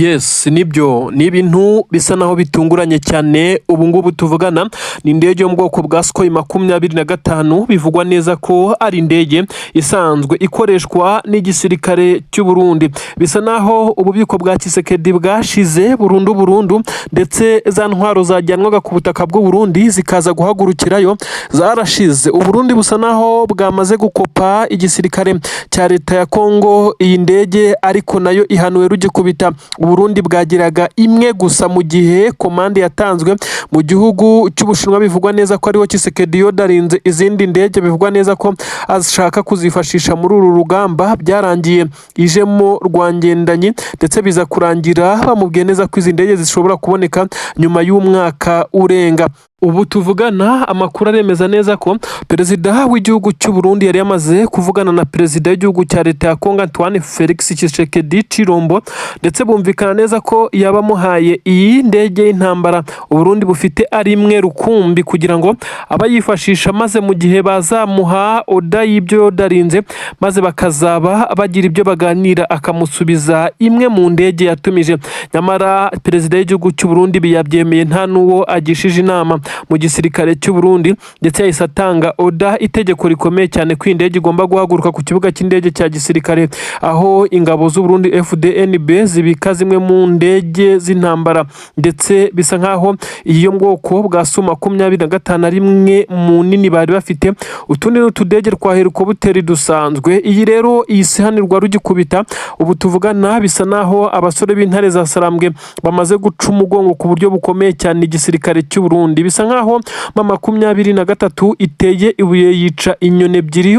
Yes, nibyo ni ibintu bisa naho bitunguranye cyane. Ubu ngubu tuvugana ni indege yo mu bwoko bwa Sukhoi 25 bivugwa neza ko ari indege isanzwe ikoreshwa n'igisirikare cy'u Burundi. Bisa naho ububiko bwa Tshisekedi bwashize burundu ndetse za ntwaro zajyanwaga ku butaka bw'u Burundi zikaza guhagurukirayo zarashize. U Burundi busa naho bwamaze gukopa igisirikare cya leta ya Kongo iyi ndege, ariko nayo ihanuwe rugikubita. Burundi bwagiraga imwe gusa mu gihe komande yatanzwe mu gihugu cy'Ubushinwa. Bivugwa neza ko ariho Tshisekedi yodarinze izindi ndege, bivugwa neza ko ashaka kuzifashisha muri uru rugamba. Byarangiye ijemo rwangendanyi ndetse biza kurangira bamubwiye neza ko izi ndege zishobora kuboneka nyuma y'umwaka urenga. Ubu tuvugana amakuru aremeza neza ko perezida w'igihugu cy'u Burundi yari yamaze kuvugana na perezida w'igihugu cya leta ya Kongo Antoine Felix Tshisekedi Chilombo, ndetse bumvikana neza ko yabamuhaye iyi ndege y'intambara u Burundi bufite ari imwe rukumbi, kugira ngo abayifashisha maze mu gihe bazamuha oda y'ibyo yodarinze maze bakazaba bagira ibyo baganira akamusubiza imwe mu ndege yatumije. Nyamara perezida w'igihugu cy'u Burundi biyabyemeye nta nuwo agishije inama mu gisirikare cy'u Burundi, ndetse yahise atanga oda itegeko rikomeye cyane ko indege igomba guhaguruka ku kibuga cy'indege cya gisirikare, aho ingabo z'u Burundi FDNB zibika zimwe mu ndege z'intambara, ndetse bisa nkaho iyo bwoko bwa Su-25 ari imwe mu nini bari bafite. Utundi n'utudege twa helikopteri dusanzwe. Iyi rero isihanirwa rugikubita. Ubu tuvugana bisa naho abasore b'intare za Sarambwe bamaze guca umugongo ku buryo bukomeye cyane igisirikare cy'u Burundi. Bisa nkaho M23 iteye ibuye yica inyoni ebyiri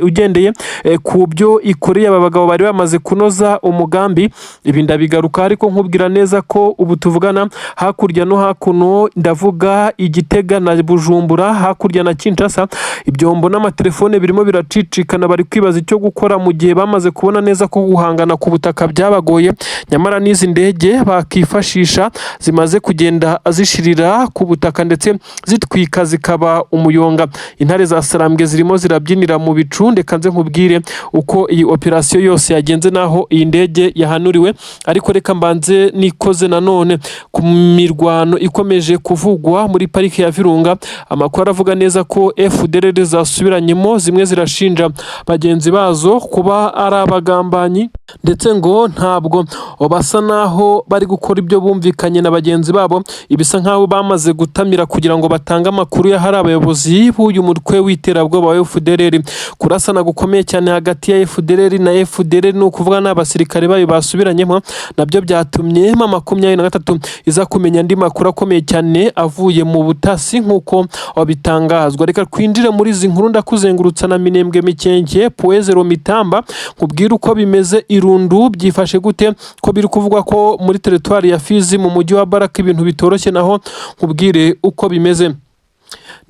ugendeye ku byo ikoreye aba bagabo bari bamaze kunoza umugambi. Ibi ndabigaruka, ariko nkubwira neza ko ubu tuvugana hakurya no hakuno, ndavuga Igitega na Bujumbura, hakurya na Kinshasa, ibyombo n'amatelefone birimo biracicikana. Bari kwibaza icyo gukora mu gihe bamaze kubona neza ko guhangana ku butaka byabagoye. Nyamara n'izi ndege bakifashisha zimaze kugenda zishirira ku butaka ndetse zitwika zikaba umuyonga. Intare za Sarambwe zirimo zirabyinira mu bicu. Ndeka nze nkubwire uko iyi operasiyo yose yagenze naho iyi ndege yahanuriwe, ariko reka mbanze nikoze nanone ku mirwano ikomeje kuvugwa muri parike ya Virunga. Amakuru aravuga neza ko FDLR zasubiranyemo, zimwe zirashinja bagenzi bazo kuba ari abagambanyi, ndetse ngo ntabwo basa naho bari gukora ibyo bumvikanye na bagenzi babo. Ibisa nkaho bamaze gutamira kugira ngo batange amakuru ya hari abayobozi b'uyu mutwe w'iterabwoba wa FDLR. Kurasana gukomeye cyane hagati ya FDLR na FDLR, ni ukuvuga n'abasirikare bayo basubiranyemo, nabyo byatumye M23 iza kumenya andi makuru akomeye cyane avuye mu butasi nk'uko bitangazwa. Reka twinjire muri izi nkuru ndakuzengurutsa na Minembwe Mikenke Poezero Mitamba, nkubwire uko bimeze Irundu byifashe gute, ko biri kuvugwa ko muri teritwari ya Fizi mu mujyi wa Baraka ibintu bitoroshye, naho nkubwire uko bimeze.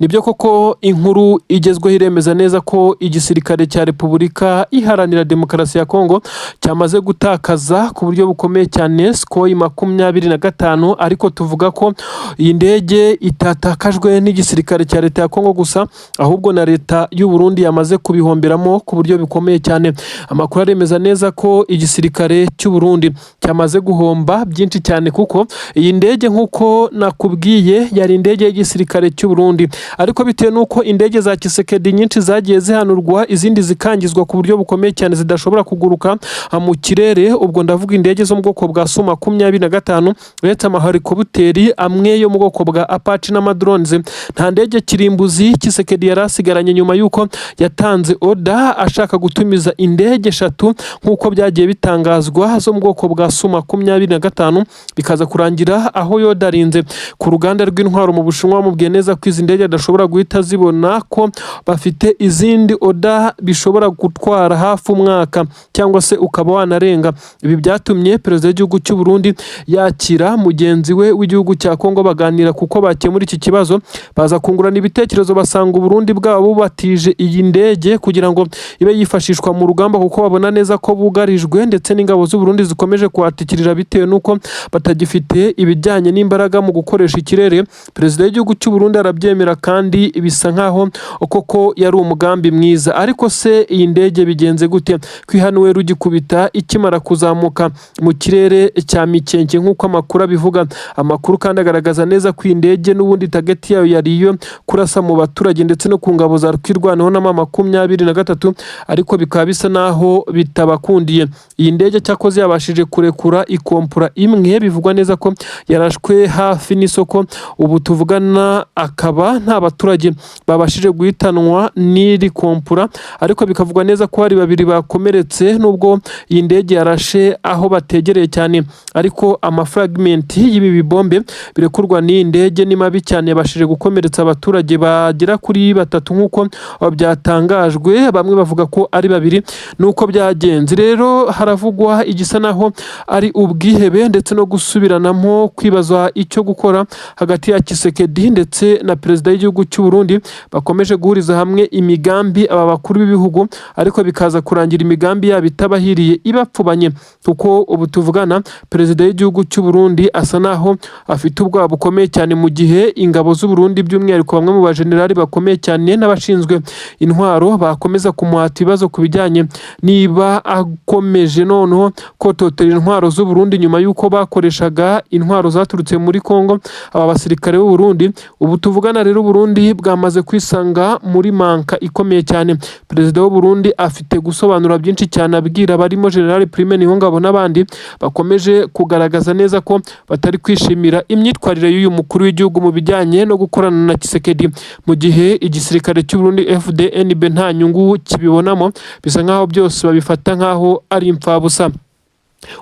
Nibyo koko inkuru igezweho iremeza neza ko igisirikare cya Repubulika Iharanira Demokarasi ya Kongo cyamaze gutakaza ku buryo bukomeye cyane Sukhoi 25, ariko tuvuga ko iyi ndege itatakajwe n'igisirikare cya leta ya Kongo gusa, ahubwo na leta y'u Burundi yamaze kubihomberamo ku buryo bikomeye cyane. Amakuru aremeza neza ko igisirikare cy'u Burundi cyamaze guhomba byinshi cyane, kuko iyi ndege nk'uko nakubwiye yari indege y'igisirikare cy'u Burundi, ariko bitewe nuko indege za Tshisekedi nyinshi zagiye zihanurwa, izindi zikangizwa ku buryo bukomeye cyane zidashobora kuguruka mu kirere. Ubwo ndavuga indege zo mu bwoko bwa Su-25 uretse amahelikopteri amwe yo mu bwoko bwa Apache n'amadrones. Nta ndege kirimbuzi Tshisekedi yari asigaranye nyuma yuko yatanze oda ashaka gutumiza indege 3 nk'uko byagiye bitangazwa zo mu bwoko bwa Su-25, bikaza kurangira aho yodarinze ku ruganda rw'intwaro mu Bushinwa bamubwiye neza ko izi ndege adashobora guhita zibona, ko bafite izindi oda bishobora gutwara hafi umwaka cyangwa se ukaba wanarenga. Ibi byatumye perezida w'igihugu cy'u Burundi yakira mugenzi we w'igihugu cya Kongo baganira kuko bakemura iki kibazo, baza kungurana ibitekerezo, basanga u Burundi bwabo batije iyi ndege kugira ngo ibe yifashishwa mu rugamba, kuko babona neza ko bugarijwe, ndetse n'ingabo z'u Burundi zikomeje kuhatikirira bitewe nuko batagifite ibijyanye n'imbaraga mu gukoresha ikirere. Perezida w'igihugu cy'u Burundi arabyemera kandi bisa nkaho koko yari umugambi mwiza. Ariko se iyi ndege bigenze gute kwihanuwe rugikubita ikimara kuzamuka mu kirere cya Mikenke nk'uko amakuru abivuga? Amakuru kandi agaragaza neza ko iyi ndege n'ubundi target yayo yari iyo kurasa mu baturage ndetse no ku ngabo za rwirwanaho na M23, ariko bikaba bisa naho bitabakundiye. Iyi ndege cyakoze yabashije kurekura ikompura imwe, bivugwa neza ko yarashwe hafi n'isoko. Ubu tuvugana akaba nta baturage babashije guhitanwa n'iri kompura, ariko bikavugwa neza ko hari babiri bakomeretse nubwo iyi ndege yarashe aho bategereye cyane. Ariko amafragment y'ibi bibombe birekurwa n'iyi ndege ni mabi cyane, yabashije gukomeretsa abaturage bagera kuri 3 nk'uko byatangajwe. Bamwe bavuga ko ari 2 nuko byagenze. Rero haravugwa igisa naho ari ubwihebe ndetse no gusubiranamo kwibaza icyo gukora hagati ya Tshisekedi ndetse na perezida w'igihugu cy'u Burundi. Bakomeje guhuriza hamwe imigambi aba bakuru b'ibihugu, ariko bikaza kurangira imigambi yabo itabahiriye ibapfubanye, kuko ubu tuvugana perezida w'igihugu cy'u Burundi asa naho afite ubwoba bukomeye cyane, mu gihe ingabo z'u Burundi by'umwihariko bamwe mu bajenerali bakomeye cyane n'abashinzwe intwaro bakomeza kumuhata ibibazo ku bijyanye niba akomeje noneho kototera intwaro z'u Burundi nyuma y'uko bakoreshaga intwaro zaturutse muri Kongo aba basirikare b'u Burundi. Ubu tuvugana rero Burundi bwamaze kwisanga muri manka ikomeye cyane. Perezida w'u Burundi afite gusobanura byinshi cyane abwira barimo General Prime Niyongabo n'abandi bakomeje kugaragaza neza ko batari kwishimira imyitwarire y'uyu mukuru w'igihugu mu bijyanye no gukorana na Tshisekedi, mu gihe igisirikare cy'u Burundi FDNB nta nyungu kibibonamo, bisa nkaho byose babifata nkaho ari impfabusa.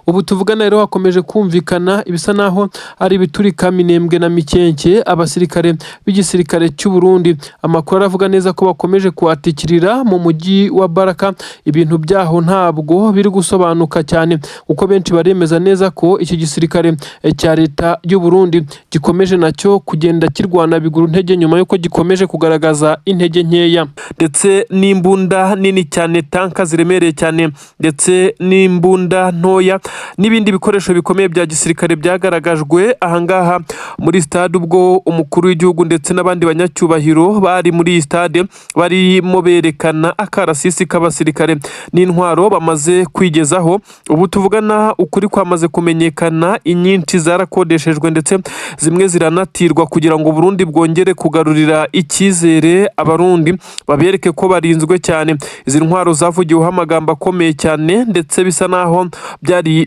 Ubu tuvugana rero hakomeje kumvikana ibisa naho ari biturika Minembwe na Mikenke. Abasirikare b'igisirikare cy'u Burundi amakuru aravuga neza ko bakomeje kuatikirira mu mujyi wa Baraka. Ibintu byaho ntabwo biri gusobanuka cyane, uko benshi baremeza neza ko iki gisirikare cya leta y'u Burundi gikomeje nacyo kugenda kirwana biguru ntege nyuma yuko gikomeje kugaragaza intege nkeya, ndetse n'imbunda nini cyane, tanka ziremereye cyane ndetse n'imbunda ntoya n'ibindi bikoresho bikomeye bya gisirikare byagaragajwe ahangaha muri stade, ubwo umukuru w'igihugu ndetse n'abandi banyacyubahiro bari muri iyi stade barimo berekana akarasisi k'abasirikare n'intwaro bamaze kwigezaho. Ubu tuvugana ukuri kwamaze kumenyekana, inyinshi zarakodeshejwe ndetse zimwe ziranatirwa kugira ngo Burundi bwongere kugarurira icyizere abarundi, babereke ko barinzwe cyane. Izi ntwaro zavugiweho amagambo akomeye cyane ndetse bisa naho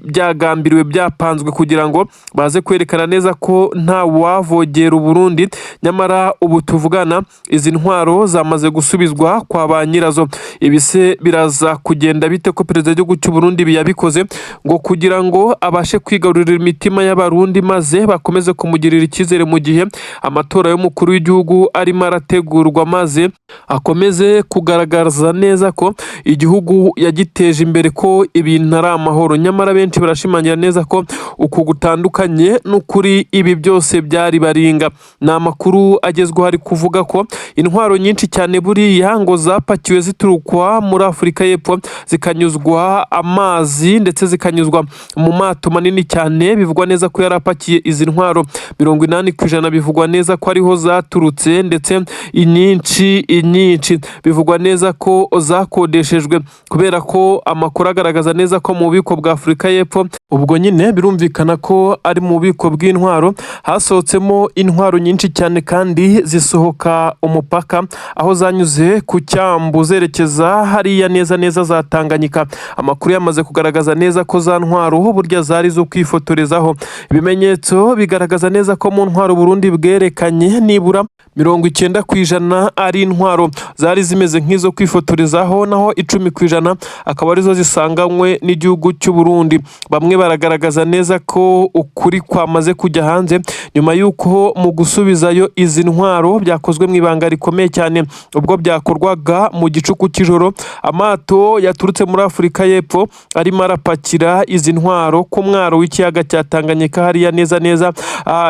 byagambiriwe byapanzwe kugira ngo baze kwerekana neza ko nta wavogera Burundi. Nyamara ubu tuvugana izi ntwaro zamaze gusubizwa kwa ba nyirazo. Ibise biraza kugenda bite ko perezida w'igihugu cy'u Burundi biyabikoze ngo kugira ngo abashe kwigarurira imitima y'abarundi maze bakomeze kumugirira icyizere mu gihe amatora y'umukuru w'igihugu arimo arategurwa, maze akomeze kugaragaza neza ko igihugu yagiteje imbere, ko ibintu ari amahoro. Nyamara benshi barashimangira neza ko uku gutandukanye n'ukuri ibi byose byari baringa. Ni amakuru agezweho ari kuvuga ko intwaro nyinshi cyane buriya ngo zapakiwe ziturukwa muri Afurika y'Epfo, zikanyuzwa amazi ndetse zikanyuzwa mu mato manini cyane. Bivugwa neza ko yarapakiye izi ntwaro 80%, bivugwa neza ko ariho zaturutse, ndetse inyinshi bivugwa neza ko zakodeshejwe, kubera ko amakuru agaragaza neza ko mu bubiko bwa Afurika y'Epfo, ubwo nyine birumvikana ko ari mu bubiko bw'intwaro hasohotsemo intwaro nyinshi cyane kandi zisohoka umupaka, aho zanyuze ku cyambu zerekeza hariya neza za Tanganyika. Amakuru yamaze kugaragaza neza ko za ntwaro burya zari zo kwifotorezaho. Ibimenyetso bigaragaza neza ko mu ntwaro Burundi bwerekanye nibura 90% ari intwaro zari zimeze nk'izo kwifotorezaho, naho 10% akaba arizo zisanganywe n'igihugu cy'u Burundi. Bamwe baragaragaza neza ko ukuri kwamaze kujya hanze nyuma y'uko mu gusubizayo izi ntwaro byakozwe mu ibanga rikomeye cyane, ubwo byakorwaga mu gicuku cy'ijoro. Amato yaturutse muri Afurika y'Epfo arimo arapakira izi ntwaro ku mwaro w'ikiyaga cya Tanganyika hariya neza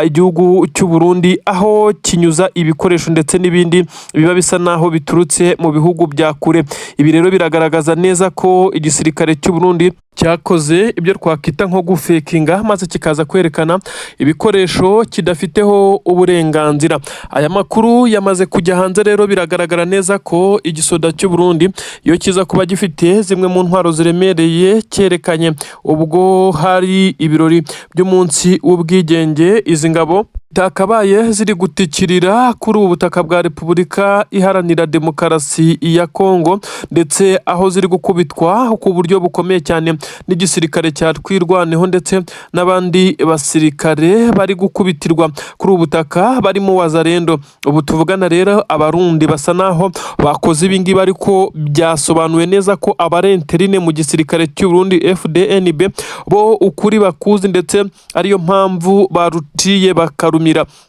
igihugu cy'u Burundi, aho kinyuza ibikoresho ndetse n'ibindi biba bisa naho biturutse mu bihugu bya kure. Ibi rero biragaragaza neza ko igisirikare cy'u Burundi cyakoze ibyo twakwita nko gufekinga maze kikaza kwerekana ibikoresho kidafiteho uburenganzira. Aya makuru yamaze kujya hanze rero biragaragara neza ko igisoda cy'u Burundi iyo kiza kuba gifite zimwe mu ntwaro ziremereye cyerekanye ubwo hari ibirori by'umunsi w'ubwigenge, izi ngabo zitakabaye ziri gutikirira kuri ubu butaka bwa Repubulika Iharanira Demokarasi ya Kongo, ndetse aho ziri gukubitwa ku buryo bukomeye cyane n'igisirikare cya Twirwaneho ndetse n'abandi basirikare bari gukubitirwa kuri ubu butaka barimo Wazalendo. Ubu tuvugana rero abarundi basa naho bakoze ibi ngibi, ariko byasobanuwe neza ko abarenterine mu gisirikare cy'u Burundi FDNB bo ukuri bakuzi, ndetse ariyo mpamvu barutiye bakarumira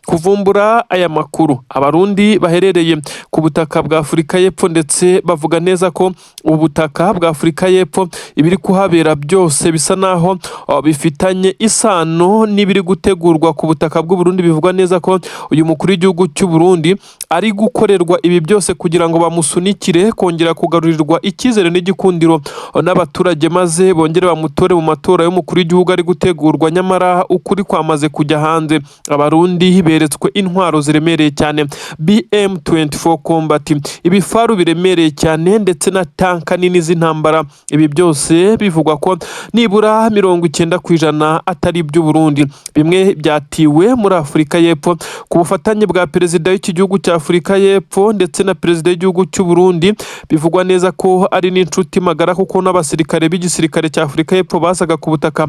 kuvumbura aya makuru. Abarundi baherereye ku butaka bwa Afurika y'Epfo ndetse bavuga neza ko ubutaka bwa Afurika y'Epfo ibiri kuhabera byose bisa naho bifitanye isano n'ibiri gutegurwa ku butaka bw'u Burundi. Bivugwa neza ko uyu mukuru w'igihugu cy'u Burundi ari gukorerwa ibi byose kugira ngo bamusunikire kongera kugarurirwa icyizere n'igikundiro n'abaturage, maze bongere bamutore mu matora y'umukuru w'igihugu ari gutegurwa. Nyamara ukuri kwamaze kujya hanze. Abarundi beretswe intwaro ziremereye cyane BM24 Combat, ibifaru biremereye cyane ndetse na tanka nini z'intambara. Ibi byose bivugwa ko nibura 90% atari iby'u Burundi. Bimwe byatiwe muri Afurika y'Epfo ku bufatanye bwa perezida w'iki gihugu cya Afurika y'Epfo ndetse na perezida w'igihugu cy'u Burundi. Bivugwa neza ko ari n'inshuti magara, kuko n'abasirikare b'igisirikare cya Afurika y'Epfo basaga ku butaka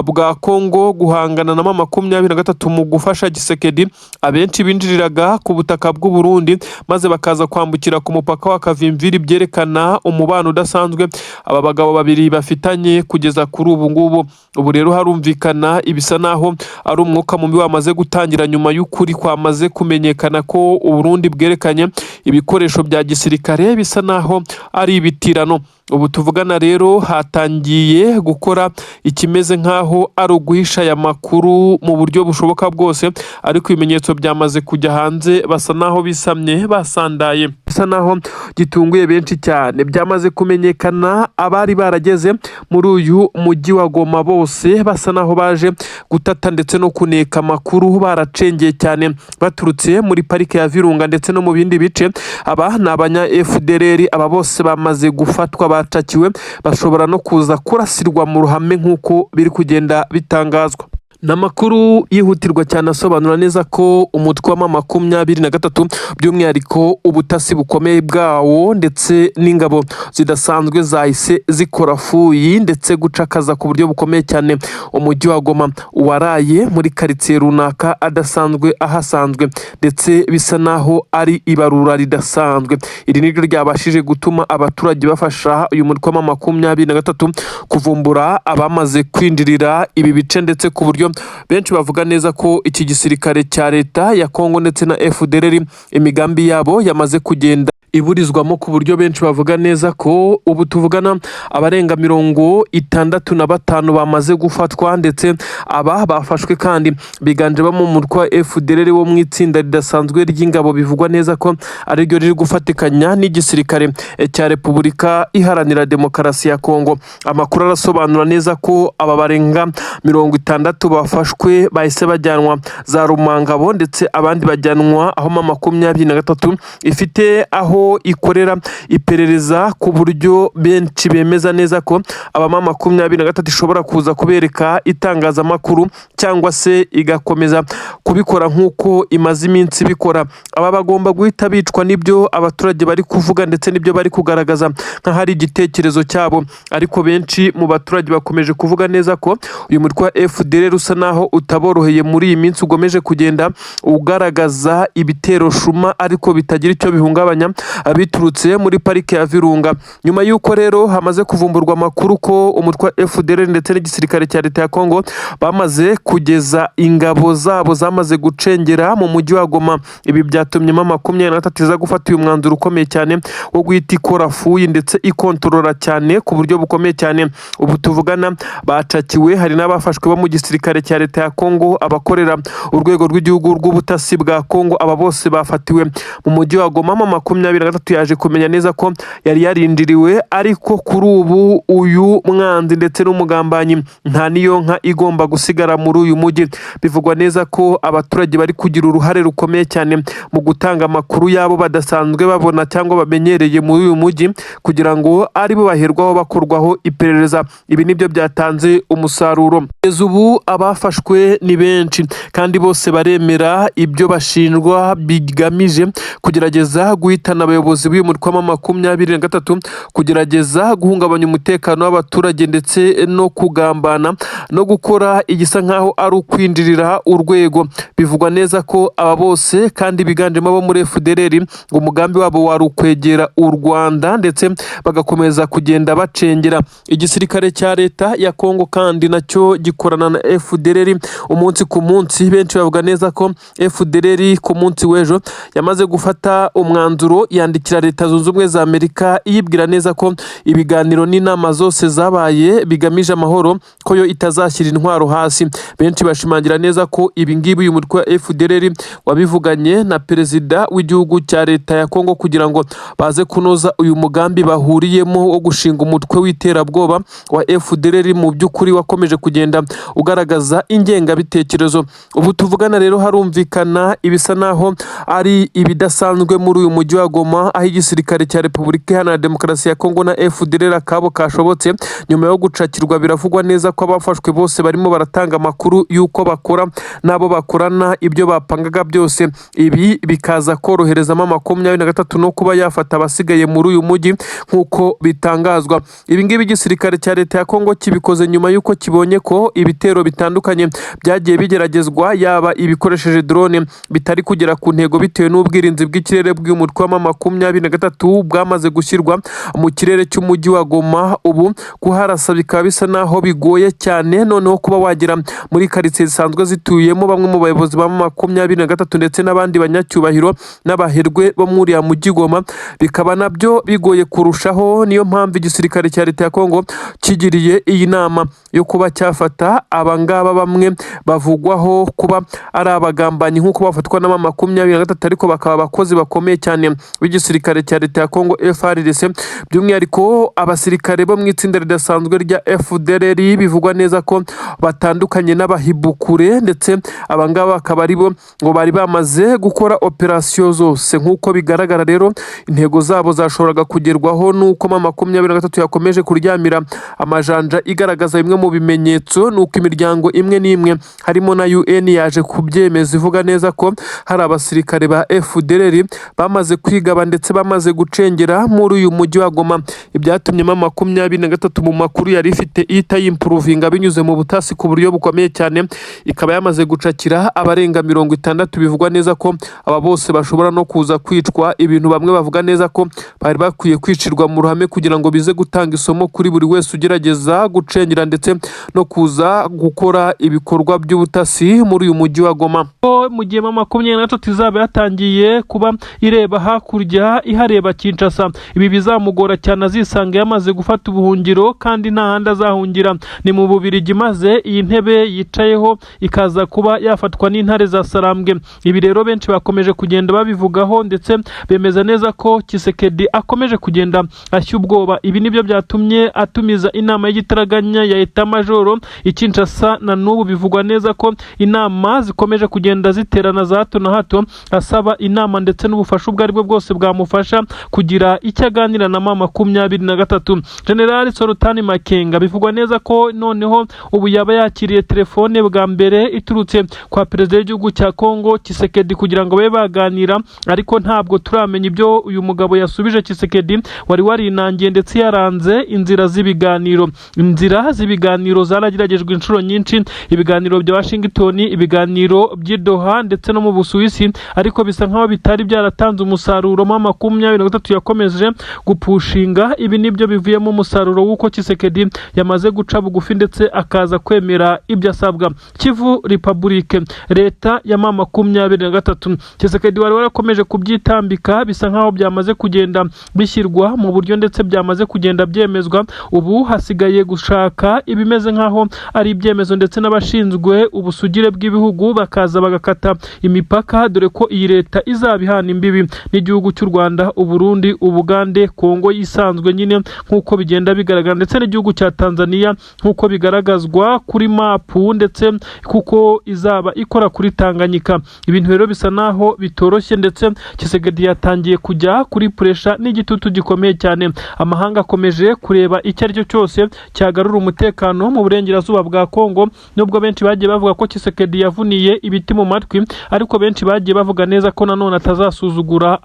bwa Kongo guhangana na 23 mu gufasha Gisekedi. Abenshi binjiriraga ku butaka bw'u Burundi maze bakaza kwambukira ku mupaka wa Kavimviri, byerekana umubano udasanzwe aba bagabo babiri bafitanye kugeza kuri ubu ngubu. Ubu rero harumvikana ibisa naho ari umwuka mubi wamaze gutangira nyuma y'ukuri kwamaze kumenyekana ko u Burundi bwerekanye ibikoresho bya gisirikare bisa naho ari ibitirano. Ubu tuvugana rero hatangiye gukora ikimeze nkaho ari uguhisha aya makuru mu buryo bushoboka bwose, ariko ibimenyetso byamaze kujya hanze. Basa naho bisamye basandaye, bisa naho gitunguye benshi cyane. Byamaze kumenyekana abari barageze muri uyu mujyi wa Goma bose basa naho baje gutata ndetse no kuneka amakuru, baracengeye cyane baturutse muri parike ya Virunga ndetse no mu bindi bice. Aba ni abanya FDLR, aba bose bamaze gufatwa, bacakiwe, bashobora no kuza kurasirwa mu ruhame nk'uko biri kugenda bitangazwa. N'amakuru yihutirwa cyane asobanura neza ko umutwe wa 23 by'umwihariko ubutasi bukomeye bwawo ndetse n'ingabo zidasanzwe zahise zikora fuyi ndetse gucakaza ku buryo bukomeye cyane umujyi wa Goma, waraye muri quartier runaka adasanzwe ahasanzwe, ndetse bisa naho ari ibarura ridasanzwe. Iri niryo ryabashije gutuma abaturage bafasha uyu mutwe wa 23 kuvumbura abamaze kwinjirira ibi bice, ndetse ku buryo benshi bavuga neza ko iki gisirikare cya leta ya Kongo ndetse na FDLR imigambi yabo yamaze kugenda iburizwamo, ku buryo benshi bavuga neza ko ubu tuvugana abarenga 65 bamaze gufatwa, ndetse aba bafashwe kandi biganje mu mutwe wa FDLR wo mu itsinda ridasanzwe ry'ingabo. Bivugwa neza ko ari ryo riri gufatikanya n'igisirikare cya Repubulika Iharanira Demokarasi ya Kongo. Amakuru arasobanura neza ko aba barenga 60 bafashwe bahise bajyanwa za Rumangabo, ndetse abandi bajyanwa aho 23 ifite aho ikorera iperereza, ku buryo benshi bemeza neza ko abama 23 ishobora kuza kubereka itangazamakuru cyangwa se igakomeza kubikora nk'uko imaze iminsi bikora. Aba bagomba guhita bicwa n'ibyo abaturage bari kuvuga ndetse n'ibyo bari kugaragaza nk'ahari igitekerezo cyabo, ariko benshi mu baturage bakomeje kuvuga neza ko uyu mutwe wa FDLR usa naho utaboroheye muri iyi minsi, ugomeje kugenda ugaragaza ibitero shuma ariko bitagira icyo bihungabanya biturutse muri parike ya Virunga. Nyuma y'uko rero hamaze kuvumburwa amakuru ko umutwe wa FDLR ndetse n'igisirikare cya leta ya Kongo bamaze kugeza ingabo zabo zamaze gucengera mu mujyi wa Goma, ibi byatumye mama 23 iza gufata uyu mwanzuro ukomeye cyane wo guhita ikora fuyi ndetse ikontorora cyane ku buryo bukomeye cyane. Ubu tuvugana bacakiwe, hari n'abafashwe bo mu gisirikare cya leta ya Kongo, abakorera urwego rw'igihugu rw'ubutasi bwa Kongo, aba bose bafatiwe mu mujyi wa Goma. Mama 23 yaje kumenya neza ko yari yarindiriwe, ariko kuri ubu uyu mwanzi ndetse n'umugambanyi nta niyo nka igomba gusigara muri uyu mujyi. Bivugwa neza ko abaturage bari kugira uruhare rukomeye cyane mu gutanga amakuru yabo badasanzwe babona cyangwa bamenyereye muri uyu mujyi, kugira ngo aribo baherwaho bakorwaho iperereza. Ibi nibyo byatanze umusaruro. Kugeza ubu abafashwe ni benshi kandi bose baremera ibyo bashinjwa bigamije kugerageza guhitana abayobozi b'uyu mutwe wa 23, kugerageza guhungabanya umutekano w'abaturage ndetse no kugambana no gukora igisa nkaho ari ukwinjirira urwego. Bivugwa neza ko aba bose kandi biganjemo abo muri FDLR ngo umugambi wabo wari ukwegera u Rwanda ndetse bagakomeza kugenda bacengera. Igisirikare cya leta ya Kongo kandi nacyo gikorana na FDLR umunsi ku munsi. Benshi bavuga neza ko FDLR ku munsi w'ejo yamaze gufata umwanzuro, yandikira leta zunze ubumwe za Amerika iyibwira neza ko ibiganiro n'inama zose zabaye bigamije amahoro ko yo itazashyira intwaro hasi. Benshi bashimangira neza ko ibi ngibi uyu mutwe wa FDLR wabivuganye na perezida w'igihugu cya leta ya Kongo kugira ngo baze kunoza uyu mugambi bahuriyemo wo gushinga umutwe w'iterabwoba wa FDLR. Mu by'ukuri wakomeje kugenda ugaragaza ingengabitekerezo. Ubu tuvugana rero harumvikana ibisa naho ari ibidasanzwe muri uyu mujyi wa Goma, aho igisirikare cya Repubulika Iharanira Demokarasi ya Kongo na FDLR akabo kashobotse. Nyuma yo gucakirwa, biravugwa neza ko abafashwe bose barimo baratanga amakuru y'uko bakora n'abo bakorana ibyo bapangaga byose. Ibi bikaza korohereza mama 23 no kuba yafata abasigaye muri uyu mujyi nk'uko bitangazwa. Ibi ngibi igisirikare cya leta ya Kongo kibikoze nyuma y'uko kibonye ko ibitero bitandukanye byagiye bigeragezwa, yaba ibikoresheje drone bitari kugera ku ntego bitewe n'ubwirinzi bw'ikirere bw'umutwe wa 23 bwamaze gushyirwa mu kirere cy'umujyi wa Goma. Ubu kuharasa bikaba bisa naho bigoye cyane, noneho kuba wagera muri karitsiye zisanzwe zituyemo bamwe mu bayobozi ba 23 ndetse n'abandi banyacyubahiro n'abaherwe bo muri ya mujyi Goma bikaba nabyo bigoye kurushaho. Niyo mpamvu igisirikare cya leta ya Kongo kigiriye iyi nama yo kuba cyafata abangaba bamwe bavugwaho kuba ari abagambanyi nk'uko bafatwa na 23, ariko bakaba abakozi bakomeye cyane b'igisirikare cya leta ya Kongo FARDC, by'umwihariko abasirikare bo mu itsinda ridasanzwe rya FDLR. Bivugwa neza ko batandukanye n'abahibukure, ndetse abangaba bakaba aribo ngo bari bamaze gukora operasiyo zose. Nk'uko bigaragara rero intego zabo zashoboraga kugerwaho nuko 23 yakomeje kuryamira amajanja igaragaza bimwe mu bimenyetso, nuko imiryango imwe n'imwe harimo na UN yaje kubyemeza, ivuga neza ko hari abasirikare ba FDLR bamaze kwigaba ndetse bamaze gucengera muri uyu mujyi wa Goma. Ibyatumye 23 mu makuru yari ifite ihita y'improvinga binyuze mu butasi ku buryo bukomeye cyane, ikaba yamaze gucakira abarenga 60. Bivugwa neza ko aba bose bashobora no kuza kwicwa. Ibintu bamwe bavuga neza ko bari bakwiye kwicirwa mu ruhame kugira ngo bize gutanga isomo kuri buri wese ugerageza gucengera ndetse no kuza gukora ibikorwa by'ubutasi muri uyu mujyi wa Goma. Mu gihe 23 izaba yatangiye kuba ireba hakurya ihareba Kinshasa, ibi bizamugora cyane azisanga yamaze gufata ubuhungiro kandi nta handi azahungira ni mu Bubiligi, maze iyi ntebe yicayeho ikaza kuba yafatwa n'intare za Sarambwe. Ibi rero benshi bakomeje kugenda babivugaho ndetse bemeza neza ko Tshisekedi akomeje kugenda ashya ubwoba. Ibi nibyo byatumye atumiza inama y'igitaraganya ya Etat Major i Kinshasa. Na n'ubu bivugwa neza ko inama zikomeje kugenda ziterana za hato na hato, asaba inama ndetse n'ubufasha ubwo aribwo bwose bwamufasha kugira icyo aganira na 23. General Sultani Makenga bivugwa neza ko noneho ubu yaba yakiriye telefone bwa mbere iturutse kwa perezida w'igihugu cya Kongo Tshisekedi kugira ngo babe baganira, ariko ntabwo turamenya ibyo uyu mugabo yasubije Tshisekedi wari warinangiye ndetse yaranze inzira z'ibiganiro. Inzira z'ibiganiro zarageragejwe inshuro nyinshi, ibiganiro bya Washington, ibiganiro by'i Doha ndetse no mu Busuwisi, ariko bisa nkaho bitari byaratanze umusaruro. umusaruro ma 23 yakomeje gupushinga. Ibi nibyo bivuyemo umusaruro w'uko Tshisekedi yamaze guca bugufi ndetse akaza kwemera ibyo asabwa. Kivu Republique, leta ya ma 23, Tshisekedi wari warakomeje kubyitambika, bisa nkaho byamaze kugenda bishyirwa mu buryo ndetse byamaze kugenda byemezwa. Ubu hasigaye gushaka ibimeze nkaho ari ibyemezo ndetse n'abashinzwe ubusugire bw'ibihugu bakaza bagakata imipaka, dore ko iyi leta izabihana imbibi n'igihugu cy'u Rwanda, Uburundi, Ubugande, Kongo yisanzwe nyine nkuko bigenda bigaragara, ndetse n'igihugu cya Tanzania nkuko bigaragazwa kuri mapu, ndetse kuko izaba ikora kuri Tanganyika. Ibintu rero bisa naho bitoroshye, ndetse Tshisekedi yatangiye kujya kuri pressure n'igitutu gikomeye cyane. Amahanga akomeje kureba icyo ari cyo cyose cyagarura umutekano mu burengerazuba bwa Kongo, nubwo benshi bagiye bavuga ko Tshisekedi yavuniye ibiti mu matwi, ariko benshi bagiye bavuga neza ko nanone atazasuzugura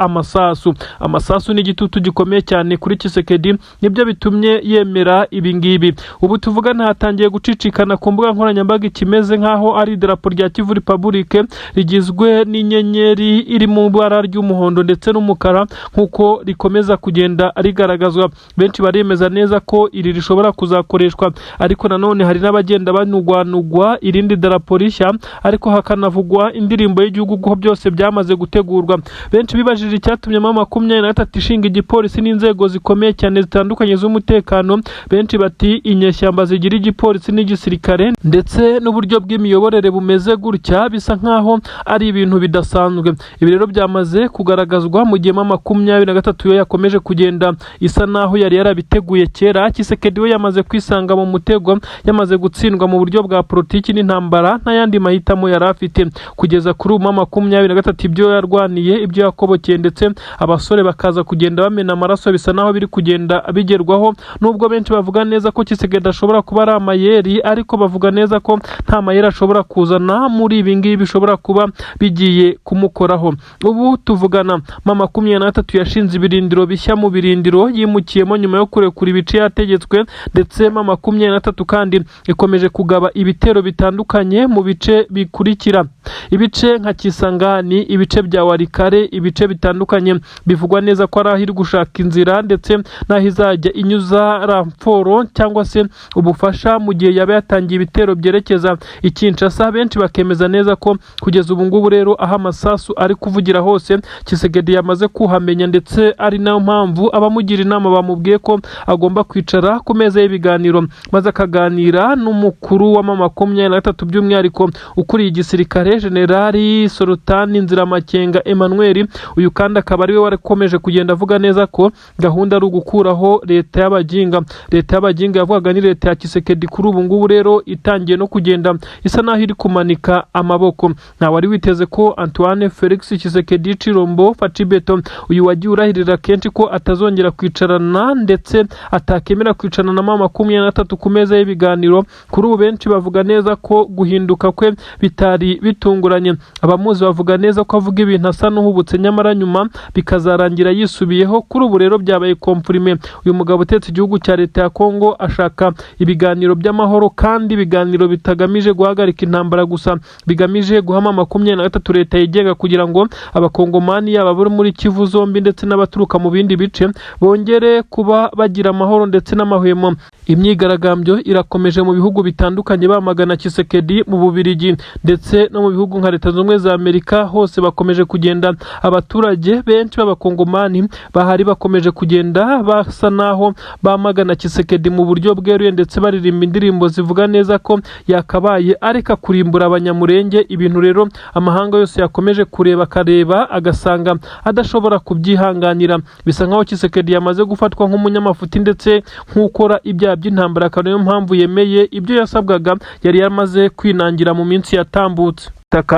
amasasu n'igitutu gikomeye cyane kuri Tshisekedi, nibyo bitumye yemera ibi ngibi. Ubu tuvugana hatangiye gucicikana ku mbuga nkoranyambaga ikimeze nkaho ari idarapo rya Kivu Republique rigizwe n'inyenyeri iri mu bara ry'umuhondo ndetse n'umukara nkuko rikomeza kugenda rigaragazwa. Benshi baremeza neza ko iri rishobora kuzakoreshwa, ariko nanone hari n'abagenda banugwanugwa irindi darapo rishya, ariko hakanavugwa indirimbo y'igihugu ko byose byamaze gutegurwa. Benshi bibajije icyatumye ma 23 ishinga igipolisi n'inzego zikomeye cyane zitandukanye z'umutekano. Benshi bati inyeshyamba zigira igipolisi n'igisirikare ndetse n'uburyo bw'imiyoborere bumeze gutya, bisa nkaho ari ibintu bidasanzwe. Ibi rero byamaze kugaragazwa mu gihe ma 23 yo yakomeje kugenda isa naho yari yarabiteguye kera. Tshisekedi we yamaze kwisanga mu mutego, yamaze gutsindwa mu buryo bwa politiki n'intambara, n'ayandi mahitamo yari afite. Kugeza kuri ma 23 ibyo yarwaniye, ibyo yakobokeye, ndetse abasore bakaza kugenda bamena amaraso, bisa naho biri kugenda bigerwaho. Nubwo benshi bavuga neza ko Tshisekedi ashobora kuba ari amayeri, ariko bavuga neza ko nta mayeri ashobora kuzana muri ibi ngibi bishobora kuba bigiye kumukoraho. Ubu tuvugana ma 23 yashinze ibirindiro bishya mu birindiro yimukiyemo nyuma yo kurekura ibice yategetswe, ndetse ma 23 kandi ikomeje kugaba ibitero bitandukanye mu bice bikurikira. Ibice nka Kisangani, ibice bya Warikare, ibice bitandukanye bivugwa neza ko ari aho iri gushaka inzira, ndetse n'aho izajya inyuza ramforo cyangwa se ubufasha mu gihe yaba yatangiye ibitero byerekeza i Kinshasa. Benshi bakemeza neza ko kugeza ubu ngubu rero aho amasasu ari kuvugira hose Tshisekedi yamaze kuhamenya, ndetse ari nayo mpamvu abamugira inama bamubwiye ko agomba kwicara ku meza y'ibiganiro maze akaganira n'umukuru wa ma 23 by'umwihariko ukuriye igisirikare Generali Sultani Nziramakenga Emmanuel. Uyu kandi akaba ari we warakomeje kugenda avuga neza ko gahunda ari ugukuraho leta y'abaginga. Leta y'abaginga yavugaga ni leta ya Tshisekedi, kuri ubu ngubu rero itangiye no kugenda isa naho iri kumanika amaboko. Nta wari witeze ko Antoine Felix Tshisekedi Chilombo Facibeto, uyu wagiye urahirira kenshi ko atazongera kwicarana ndetse atakemera kwicarana na ma 23 ku meza y'ibiganiro, kuri ubu benshi bavuga neza ko guhinduka kwe bitari bitunguranye. Abamuzi bavuga neza ko avuga ibintu asa n'uhubutse, nyamara nyuma bikazarangira yisubiyeho. Kuri ubu rero byabaye komprime. Uyu mugabo utetse igihugu cya leta ya Kongo ashaka ibiganiro by'amahoro, kandi ibiganiro bitagamije guhagarika intambara gusa, bigamije guhama 23 leta yigenga, kugira ngo abakongomani yaba bari muri Kivu zombi ndetse n'abaturuka mu bindi bice bongere kuba bagira amahoro ndetse n'amahwemo. Imyigaragambyo irakomeje mu bihugu bitandukanye bamagana Tshisekedi, mu Bubiligi ndetse no mu bihugu nka Leta Zunze Ubumwe za Amerika. Hose bakomeje kugenda, abaturage benshi b'abakongomani bahari bakomeje kugenda basa naho bamagana Tshisekedi mu buryo bweruye, ndetse baririmba indirimbo zivuga neza ko yakabaye areka kurimbura abanyamurenge. Ibintu rero amahanga yose yakomeje kureba, akareba agasanga adashobora kubyihanganira. Bisa nkaho Tshisekedi yamaze gufatwa nk'umunyamafuti ndetse nk'ukora ibyaha by'intambara, akaba niyo mpamvu yemeye ibyo yasabwaga yari yamaze kwinangira mu minsi yatambutse.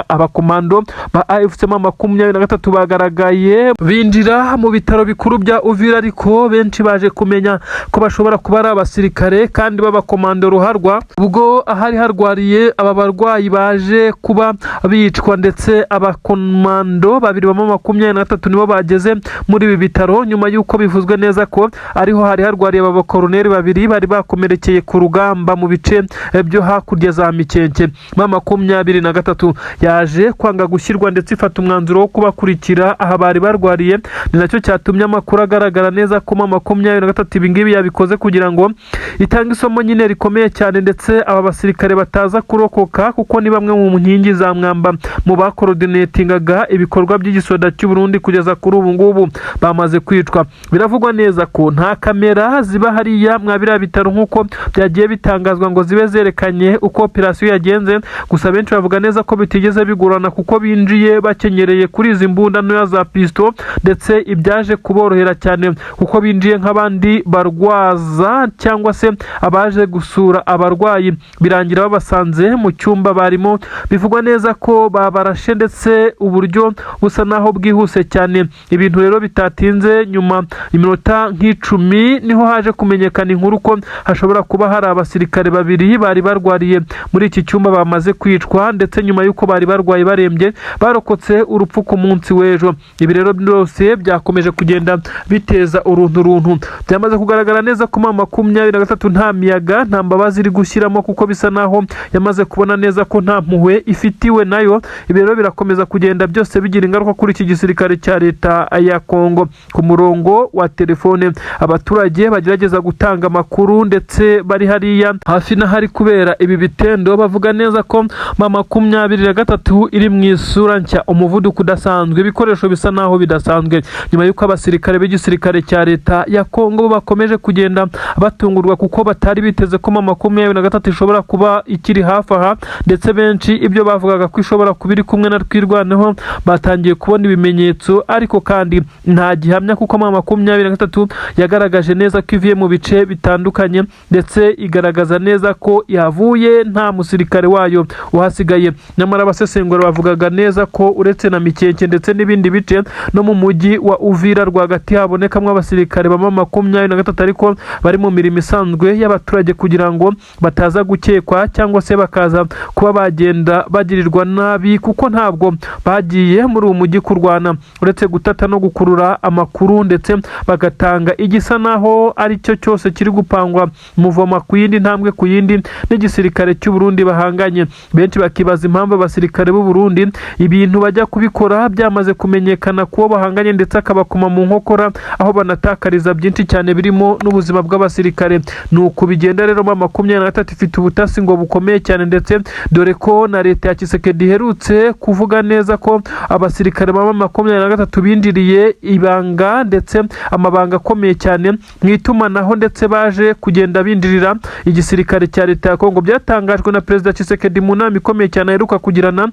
Abakomando ba AFC ma 23 bagaragaye binjira mu bitaro bikuru bya Uvira, ariko benshi baje kumenya ko bashobora kuba ari abasirikare kandi b'abakomando ruharwa. Ubwo ahari harwariye aba barwayi baje kuba bicwa, ndetse abakomando babiri ba ma 23 nibo bageze muri ibi bitaro, nyuma y'uko bivuzwe neza ko ariho hari harwariye aba bakoroneri babiri bari bakomerekeye ku rugamba mu bice byo hakurya za Mikenke. Ma 23 yaje kwanga gushyirwa ndetse ifata umwanzuro wo kubakurikira aha bari barwariye. Ni nacyo cyatumye amakuru agaragara neza ko M23 ibingibi yabikoze kugira ngo itange isomo nyine rikomeye cyane, ndetse aba basirikare bataza kurokoka kuko ni bamwe mu nkingi za mwamba mu bakoordinetingaga ibikorwa by'igisoda cy'u Burundi kugeza kuri ubu ngubu bamaze kwicwa. Biravugwa neza ko nta kamera ziba hariya mwabira bitaro nk'uko byagiye bitangazwa ngo zibe zerekanye uko operasiyo yagenze, gusa benshi bavuga neza ko bitigeze bigorana kuko binjiye bakenyereye kuri izi mbunda ntoya za pisto, ndetse ibyaje kuborohera cyane kuko binjiye nk'abandi barwaza cyangwa se abaje gusura abarwayi, birangira babasanze mu cyumba barimo. Bivugwa neza ko babarashe ndetse uburyo busa naho bwihuse cyane. Ibintu rero bitatinze, nyuma iminota nk'icumi niho haje kumenyekana inkuru ko hashobora kuba hari abasirikare babiri bari barwariye muri iki cyumba bamaze kwicwa, ndetse nyuma y'uko bari barwaye barembye barokotse urupfu ku munsi w'ejo. Ibi rero byose byakomeje kugenda biteza urunturuntu. Byamaze kugaragara neza ko M23 nta miyaga nta mbabazi iri gushyiramo kuko bisa naho yamaze kubona neza ko nta mpuhwe ifitiwe nayo. Ibi rero birakomeza kugenda byose bigira ingaruka kuri iki gisirikare cya leta ya Kongo. Ku murongo wa telefone abaturage bagerageza gutanga amakuru ndetse bari hariya hafi n'ahari kubera ibi bitendo bavuga neza ko M23 iri mu isura nshya, umuvuduko udasanzwe, ibikoresho bisa naho bidasanzwe, nyuma y'uko abasirikare b'igisirikare cya leta ya Kongo bakomeje kugenda batungurwa kuko batari biteze ko M23 ishobora kuba ikiri hafi aha, ndetse benshi ibyo bavugaga ko ishobora kuba iri kumwe na Twirwaneho batangiye kubona ibimenyetso, ariko kandi nta gihamya kuko M23 yagaragaje neza ko ivuye mu bice bitandukanye ndetse igaragaza neza ko yavuye nta musirikare wayo uhasigaye. Nyamara abasesengura bavugaga neza ko uretse na Mikeke ndetse n'ibindi bice no mu mujyi wa Uvira rwagati habonekamo abasirikare ba M23 ariko bari mu mirimo isanzwe y'abaturage kugira ngo bataza gukekwa cyangwa se bakaza kuba bagenda bagirirwa nabi, kuko ntabwo bagiye muri uwo mujyi kurwana uretse gutata no gukurura amakuru, ndetse bagatanga igisa naho ari cyo cyose kiri gupangwa muvoma ku yindi ntambwe ku yindi n'igisirikare cy'u Burundi bahanganye. Benshi bakibaza impamvu abasirikare b'u Burundi ibintu bajya kubikora byamaze kumenyekana kubo bahanganye, ndetse akabakoma mu nkokora aho banatakariza byinshi cyane birimo n'ubuzima bw'abasirikare. Nuko bigenda rero M23 ifite ubutasi ngo bukomeye cyane, ndetse dore ko na leta ya Tshisekedi iherutse kuvuga neza ko abasirikare ba M23 bindiriye ibanga ndetse amabanga akomeye cyane mu itumanaho, ndetse baje kugenda bindirira igisirikare cya leta ya Kongo. Byatangajwe na Perezida Tshisekedi mu nama ikomeye cyane aheruka kugirana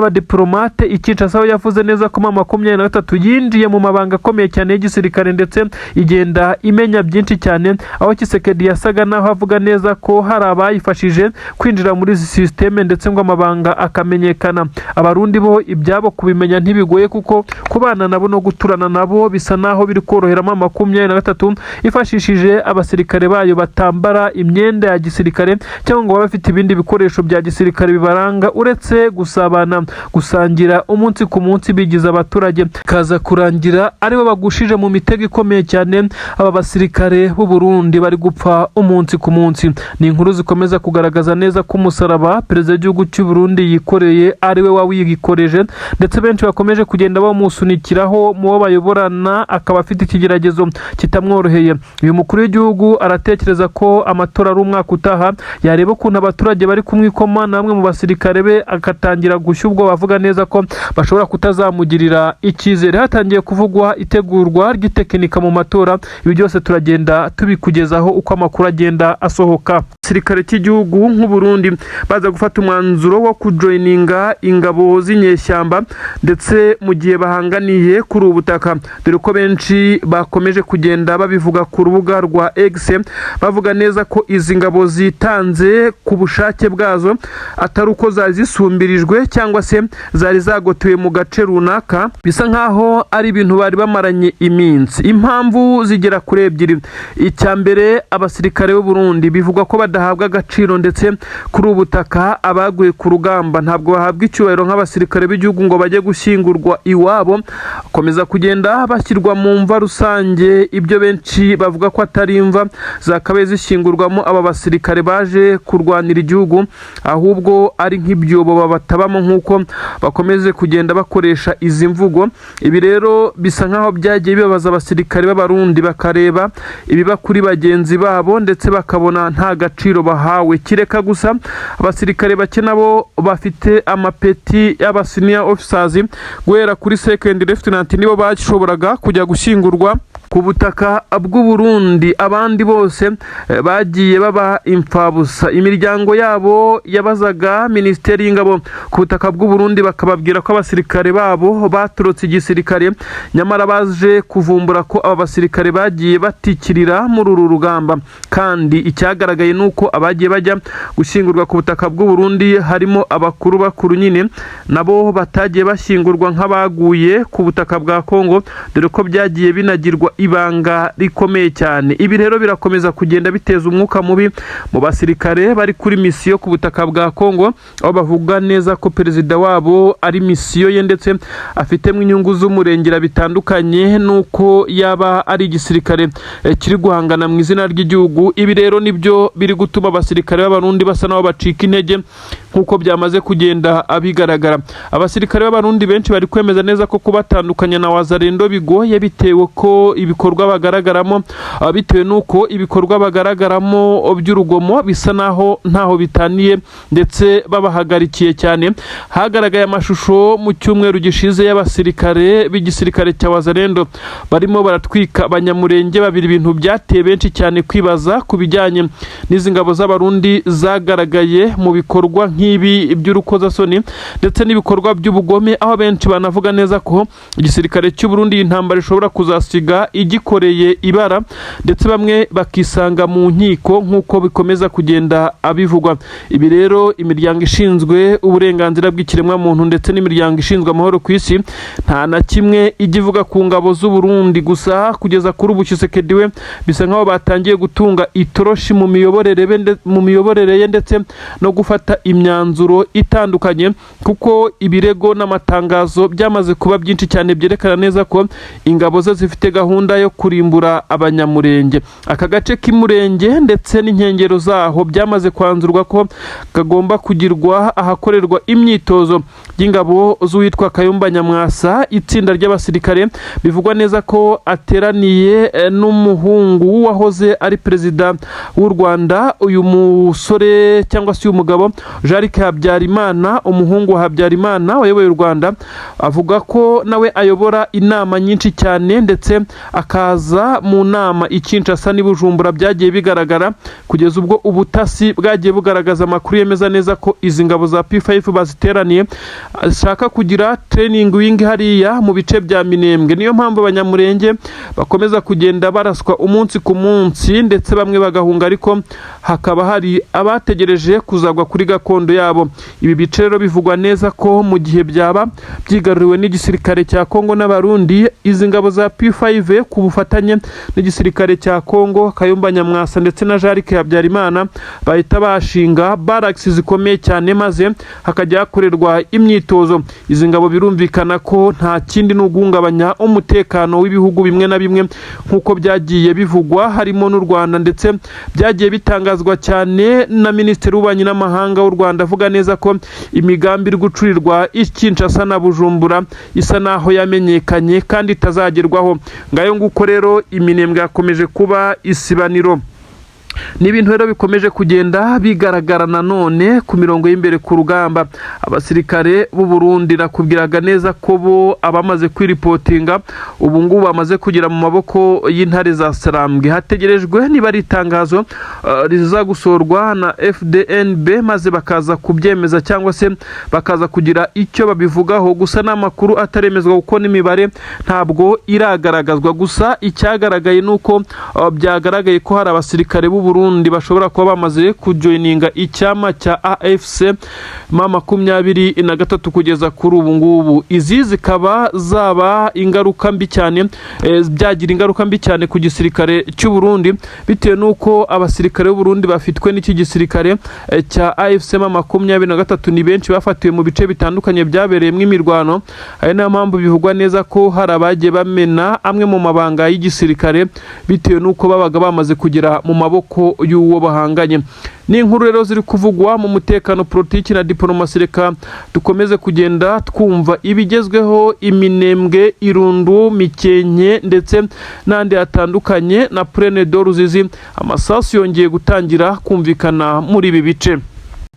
n'abadiplomate i Kinshasa, aho yavuze neza ko M23 yinjiye mu mabanga akomeye cyane y'igisirikare ndetse igenda imenya byinshi cyane, aho Tshisekedi yasaga naho avuga neza ko hari abayifashije kwinjira muri izi systeme ndetse ngo amabanga akamenyekana. Abarundi bo ibyabo kubimenya ntibigoye kuko kubana nabo no guturana nabo bisa naho biri koroheramo M23 ifashishije abasirikare bayo batambara imyenda ya gisirikare cyangwa ngo baba bafite ibindi bikoresho bya gisirikare bibaranga, uretse gusabana gusangira umunsi ku munsi bigize abaturage, kaza kurangira aribo bagushije mu mitego ikomeye cyane. Aba basirikare b'u Burundi bari gupfa umunsi ku munsi. Ni inkuru zikomeza kugaragaza neza ko umusaraba perezida w'igihugu cy'u Burundi yikoreye ari we wawiyikoreje, ndetse benshi bakomeje kugenda bamusunikiraho mu bo bayoborana, akaba afite ikigeragezo kitamworoheye. Uyu mukuru w'igihugu aratekereza ko amatora ari umwaka utaha, yareba ukuntu abaturage bari kumwikoma na bamwe mu basirikare be agatangira gushya ubwo bavuga neza ko bashobora kutazamugirira icyizere. Hatangiye kuvugwa itegurwa ry'itekinika mu matora. Ibi byose turagenda tubikugezaho uko amakuru agenda asohoka. Igisirikare cy'igihugu nk'u Burundi baza gufata umwanzuro wo kujoininga ingabo z'inyeshyamba ndetse mu gihe bahanganiye kuri ubutaka, dore ko benshi bakomeje kugenda babivuga ku rubuga rwa X, bavuga neza ko izi ngabo zitanze ku bushake bwazo atari uko zari zisumbirijwe cyangwa se zari zagotewe mu gace runaka. Bisa nkaho ari ibintu bari bamaranye iminsi. Impamvu zigera kuri ebyiri. Icya mbere, abasirikare b'u Burundi bivugwa ko badahabwa agaciro, ndetse kuri ubutaka abaguye ku rugamba ntabwo bahabwa icyubahiro nk'abasirikare b'igihugu ngo bajye gushyingurwa iwabo, komeza kugenda bashyirwa mu mva rusange, ibyo benshi bavuga ko atari imva zakabaye zishyingurwamo aba basirikare baje kurwanira igihugu, ahubwo ari nk'ibyobo batabamo nk'uko bakomeze kugenda bakoresha izi mvugo. Ibi rero bisa nkaho byagiye bibabaza abasirikare b'abarundi bakareba ibiba kuri bagenzi babo ndetse bakabona nta gaciro bahawe. Kireka gusa abasirikare bake nabo bafite amapeti y'aba senior officers guhera kuri second lieutenant nibo bashoboraga kujya gushyingurwa ku butaka bw'u Burundi, abandi bose bagiye baba imfabusa. Imiryango yabo yabazaga Minisiteri y'Ingabo ku butaka bw'u Burundi bakababwira ko abasirikare babo baturutse igisirikare, nyamara baje kuvumbura ko aba basirikare bagiye batikirira muri uru rugamba. Kandi icyagaragaye nuko abagiye bajya gushyingurwa ku butaka bw'u Burundi harimo abakuru bakuru nyine nabo batagiye bashyingurwa nk'abaguye ku butaka bwa Kongo, dore ko byagiye binagirwa ibanga rikomeye cyane. Ibi rero birakomeza kugenda biteza umwuka mubi mu basirikare bari kuri misiyo ku butaka bwa Kongo, aho bavuga neza ko perezida wabo ari misiyo ye ndetse afitemo inyungu z'umurengera bitandukanye nuko yaba ari igisirikare kiri guhangana mu izina ry'igihugu. Ibi rero nibyo biri gutuma abasirikare b'abarundi basa naho bacika intege nkuko byamaze kugenda abigaragara. Abasirikare b'abarundi benshi bari kwemeza neza ko kubatandukanya na Wazalendo bigoye bitewe ko ibikorwa bagaragaramo bitewe nuko ibikorwa bagaragaramo by'urugomo bisa naho ntaho bitaniye ndetse babahagarikiye cyane. Hagaragaye amashusho mu cyumweru gishize y'abasirikare b'igisirikare cya Wazalendo barimo baratwika abanyamurenge babiri, ibintu byateye benshi cyane kwibaza ku bijyanye n'izi ngabo z'abarundi zagaragaye mu bikorwa nk'ibi by'urukozasoni ndetse n'ibikorwa by'ubugome, aho benshi banavuga neza ko igisirikare cy'u Burundi intambara ishobora kuzasiga igikoreye ibara ndetse bamwe bakisanga mu nkiko nk'uko bikomeza kugenda abivugwa. Ibi rero imiryango ishinzwe uburenganzira bw'ikiremwa muntu ndetse n'imiryango ishinzwe amahoro ku isi nta na kimwe igivuga ku ngabo z'u Burundi. Gusa kugeza kuri ubu Tshisekedi we bisa nkaho batangiye gutunga itoroshi mu miyoborere ye ndetse no gufata imyanzuro itandukanye, kuko ibirego n'amatangazo byamaze kuba byinshi cyane byerekana neza ko ingabo ze zifite gahunda yo kurimbura abanyamurenge. Aka gace k'imurenge ndetse n'inkengero zaho byamaze kwanzurwa ko kagomba kugirwa ahakorerwa imyitozo y'ingabo z'uwitwa Kayumba Nyamwasa. Itsinda ry'abasirikare bivugwa neza ko ateraniye n'umuhungu wahoze ari perezida w'u Rwanda, uyu musore cyangwa se uyu mugabo Jean-Luc Habyarimana, umuhungu wa Habyarimana wayoboye u Rwanda. Avuga ko nawe ayobora inama nyinshi cyane ndetse akaza mu nama i Kinshasa n'i Bujumbura. Byagiye bigaragara kugeza ubwo ubutasi bwagiye bugaragaza amakuru yemeza neza ko izi ngabo za P5 baziteraniye ashaka kugira training wing hariya mu bice bya Minembwe. Niyo mpamvu abanyamurenge bakomeza kugenda baraswa umunsi ku munsi ndetse bamwe bagahunga, ariko hakaba hari abategereje kuzagwa kuri gakondo yabo. Ibi bice rero bivugwa neza ko mu gihe byaba byigaruriwe n'igisirikare cya Kongo n'abarundi, izi ngabo za P5 ku bufatanye n'igisirikare cya Kongo, Kayumba Nyamwasa ndetse na Jean-Luc Habyarimana bahita bashinga barracks zikomeye cyane maze hakajya hakorerwa imyitozo. Izi ngabo birumvikana ko nta kindi n'uguhungabanya umutekano w'ibihugu bimwe na bimwe nk'uko byagiye bivugwa harimo n'u Rwanda, ndetse byagiye bitangazwa cyane na Minisitiri w'Ububanyi n'Amahanga w'u Rwanda avuga neza ko imigambi iri gucurirwa i Kinshasa na Bujumbura isa naho yamenyekanye kandi itazagerwaho. Ngayo nguko rero Iminembwe yakomeje kuba isibaniro. Ni ibintu rero bikomeje kugenda bigaragara nanone ku mirongo y'imbere ku rugamba. Abasirikare b'u Burundi nakubwiraga neza ko bo abamaze kwiripotinga ubu ngubu bamaze kugira mu maboko y'intare za Sarambwe. Hategerejwe niba ari itangazo riza gusorwa na FDNB maze bakaza kubyemeza cyangwa se bakaza kugira icyo babivugaho. Gusa n'amakuru ataremezwa kuko n'imibare ntabwo iragaragazwa. Gusa icyagaragaye nuko byagaragaye ko hari abasirikare b'u Burundi bashobora kuba bamaze kujoininga icyama cya AFC M23 kugeza kuri ubu ngubu. Izi zikaba zaba ingaruka mbi cyane, byagira ingaruka mbi cyane ku gisirikare cy'u Burundi bitewe nuko abasirikare b'u Burundi bafitwe n'iki gisirikare cya AFC M23 ni benshi bafatiwe mu bice bitandukanye byabereyemo imirwano. Ari nayo mpamvu bivugwa neza ko hari abagiye bamena amwe mu mabanga y'igisirikare bitewe nuko babaga bamaze kugira mu maboko maboko y'uwo bahanganye. Ni inkuru rero ziri kuvugwa mu mutekano, politiki na diplomasi. Reka dukomeze kugenda twumva ibigezweho, iminembwe, Irundu, Mikenke ndetse n'andi atandukanye na Plaine de Ruzizi. Amasasu yongeye gutangira kumvikana muri ibi bice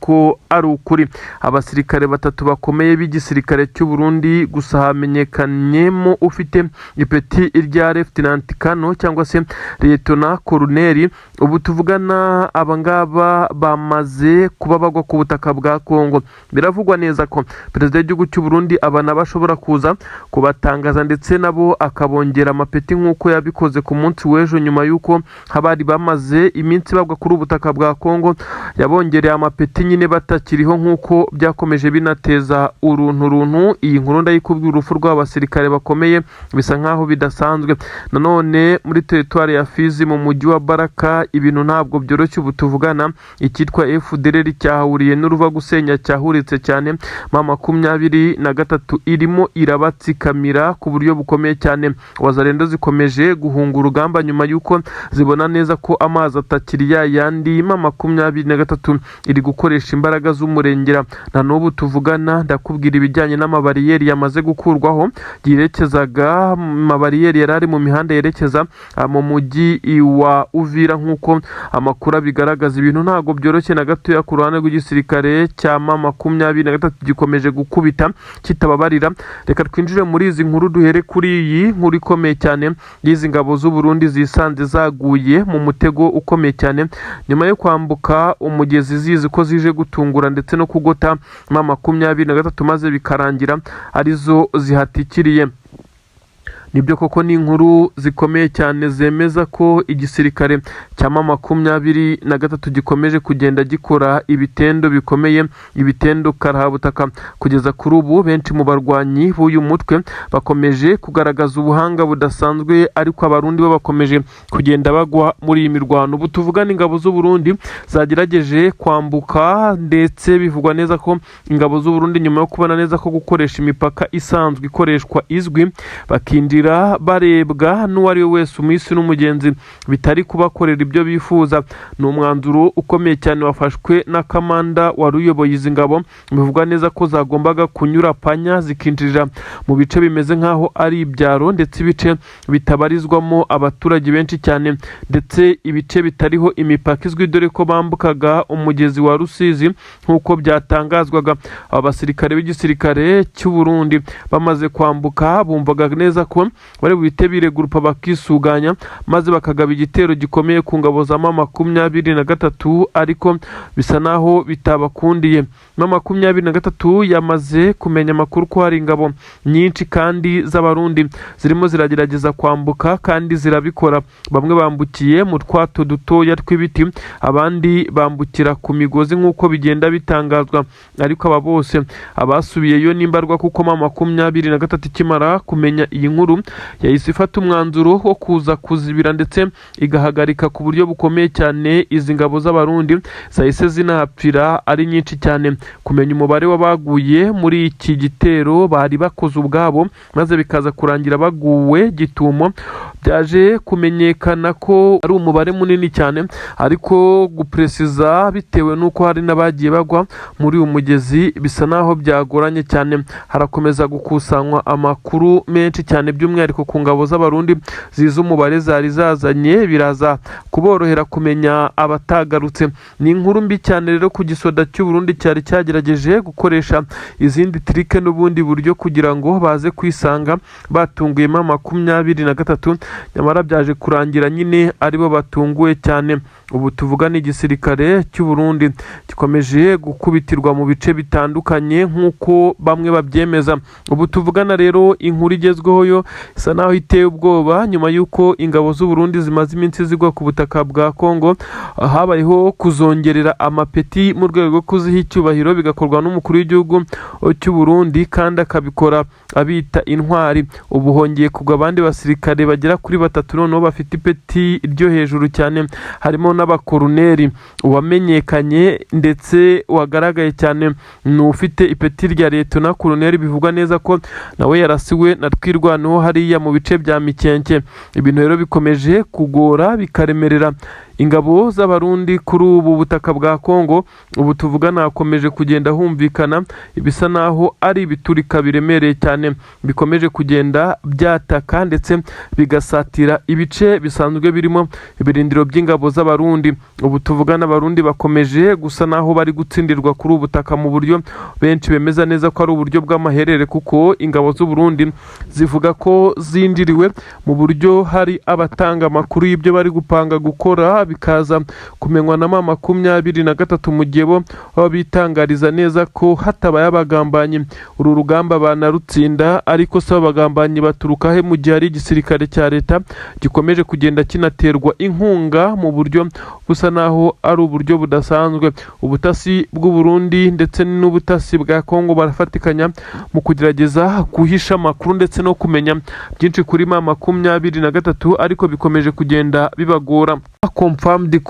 ko ari ukuri. Abasirikare batatu bakomeye b'igisirikare cy'u Burundi gusa hamenyekanyemo ufite ipeti rya Lieutenant Kano cyangwa se Lieutenant Colonel. Ubu tuvugana abangaba bamaze kuba bagwa ku butaka bwa Kongo. Biravugwa neza ko perezida w'igihugu cy'u Burundi abana bashobora kuza kubatangaza ndetse nabo akabongera amapeti nk'uko yabikoze ku munsi w'ejo, nyuma y'uko habari bamaze iminsi bagwa kuri ubutaka bwa Kongo. Yabongereye amapeti nyine batakiriho nk'uko byakomeje binateza uruntu. Iyi nkuru ndayikubwira, urupfu rw'abasirikare bakomeye bisa nkaho bidasanzwe. Nanone muri teritwari ya Fizi mu mujyi wa Baraka ibintu ntabwo byoroshye. Ubu tuvugana icyitwa FDLR cyahuriye n'uruva gusenya cyahuritse cyane. M23 irimo irabatsikamira ku buryo bukomeye cyane. Wazalendo zikomeje guhunga urugamba nyuma y'uko zibona neza ko amazi atakiri yandi. M23 iri gukoresha imbaraga z'umurengera. Na n'ubu tuvugana ndakubwira ibijyanye n'amabariyeri yamaze gukurwaho yerekezaga amabariyeri yarari mu mihanda yerekeza mu mujyi wa Uvira. nk'uko amakuru abigaragaza, ibintu ntago byoroshye na gato ku ruhande rw'igisirikare cya M23 gikomeje gukubita kitababarira. Reka twinjire muri izi nkuru, duhere kuri iyi nkuru ikomeye cyane y'izi ngabo z'u Burundi zisanze zaguye mu mutego ukomeye cyane nyuma yo kwambuka umugezi zizi ko zije gutungura ndetse no kugota M23 maze bikarangira arizo zihatikiriye. Nibyo koko ni inkuru zikomeye cyane zemeza ko igisirikare cya M23 gikomeje kugenda gikora ibitendo bikomeye, ibitendo karahabutaka. Kugeza kuri ubu benshi mu barwanyi b'uyu mutwe bakomeje kugaragaza ubuhanga budasanzwe, ariko abarundi bo bakomeje kugenda bagwa muri iyi mirwano. Ubu tuvugana ingabo z'u Burundi zagerageje kwambuka, ndetse bivugwa neza ko ingabo z'u Burundi nyuma yo kubona neza ko gukoresha imipaka isanzwe ikoreshwa izwi, bakinjira barebwa n'uwari we wese umwisi n'umugenzi bitari kubakorera ibyo bifuza. Ni umwanzuro ukomeye cyane wafashwe na kamanda wari uyoboye izi ngabo. Bivugwa neza ko zagombaga kunyura panya zikinjirira mu bice bimeze nk'aho ari ibyaro, ndetse ibice bitabarizwamo abaturage benshi cyane, ndetse ibice bitariho imipaka izwi, dore ko bambukaga umugezi wa Rusizi nk'uko byatangazwaga. Aba basirikare b'igisirikare cy'u Burundi bamaze kwambuka bumvaga neza ko bari buhite biregurupa bakisuganya maze bakagaba igitero gikomeye ku ngabo za M23, ariko bisa naho bitabakundiye. M23 yamaze kumenya amakuru ko hari ingabo nyinshi kandi z'abarundi zirimo ziragerageza kwambuka kandi zirabikora. Bamwe bambukiye mu twato dutoya tw'ibiti, abandi bambukira ku migozi nk'uko bigenda bitangazwa, ariko aba bose abasubiyeyo n'imbarwa, kuko M23 ikimara kumenya iyi nkuru yahise ifata umwanzuro wo kuza kuzibira ndetse igahagarika ku buryo bukomeye cyane izi ngabo z'abarundi zahise zinahapfira ari nyinshi cyane. Kumenya umubare w'abaguye muri iki gitero bari bakoze ubwabo maze bikaza kurangira baguwe gitumo, byaje kumenyekana ko ari umubare munini cyane, ariko gupresiza bitewe n'uko hari n'abagiye bagwa muri uyu mugezi bisa naho byagoranye cyane. Harakomeza gukusanywa amakuru menshi cyane, by'umwihariko ku ngabo z'abarundi ziza umubare zari zazanye, biraza kuborohera kumenya abatagarutse. Ni inkuru mbi cyane rero ku gisoda cy'u Burundi cyari cyagerageje gukoresha izindi trike n'ubundi buryo kugira ngo baze kwisanga batunguye M23, nyamara byaje kurangira nyine aribo batunguye cyane. Ubu tuvugana igisirikare cy'u Burundi gikomeje gukubitirwa mu bice bitandukanye nk'uko bamwe babyemeza. Ubu tuvugana rero inkuru igezweho yo isa naho iteye ubwoba, nyuma y'uko ingabo z'u Burundi zimaze iminsi zigwa ku butaka bwa Kongo. Habayeho kuzongerera amapeti mu rwego rwo kuziha icyubahiro, bigakorwa n'umukuru w'igihugu cy'u Burundi kandi akabikora abita intwari. Ubu hongeye kugwa abandi basirikare bagera kuri 3 noneho bafite ipeti ryo hejuru cyane, harimo n'abakoruneri. Uwamenyekanye ndetse wagaragaye cyane ni ufite ipeti rya Lieutenant Colonel, bivugwa neza ko nawe yarasiwe na twirwanaho hariya mu bice bya Mikenke. Ibintu rero bikomeje kugora bikaremerera ingabo z'abarundi kuri ubu butaka bwa Kongo ubu tuvugana hakomeje kugenda humvikana ibisa naho ari ibiturika biremereye cyane bikomeje kugenda byataka ndetse bigasatira ibice bisanzwe birimo ibirindiro by'ingabo z'abarundi. Ubu tuvugana abarundi bakomeje gusa naho bari gutsindirwa kuri ubu butaka mu buryo benshi bemeza neza ko ari uburyo bw'amaherere, kuko ingabo z'u Burundi zivuga ko zinjiriwe mu buryo hari abatanga amakuru y'ibyo bari gupanga gukora bikaza kumenywa na M23 mu gihe bo bitangariza neza ko hatabaye abagambanyi uru rugamba banarutsinda, ariko se abagambanyi baturuka he mu gihe ari igisirikare cya leta gikomeje kugenda kinaterwa inkunga mu buryo busa naho ari uburyo budasanzwe. Ubutasi bw'u Burundi ndetse n'ubutasi bwa Kongo barafatikanya mu kugerageza guhisha amakuru ndetse no kumenya byinshi kuri M23, ariko bikomeje kugenda bibagora. Confirmed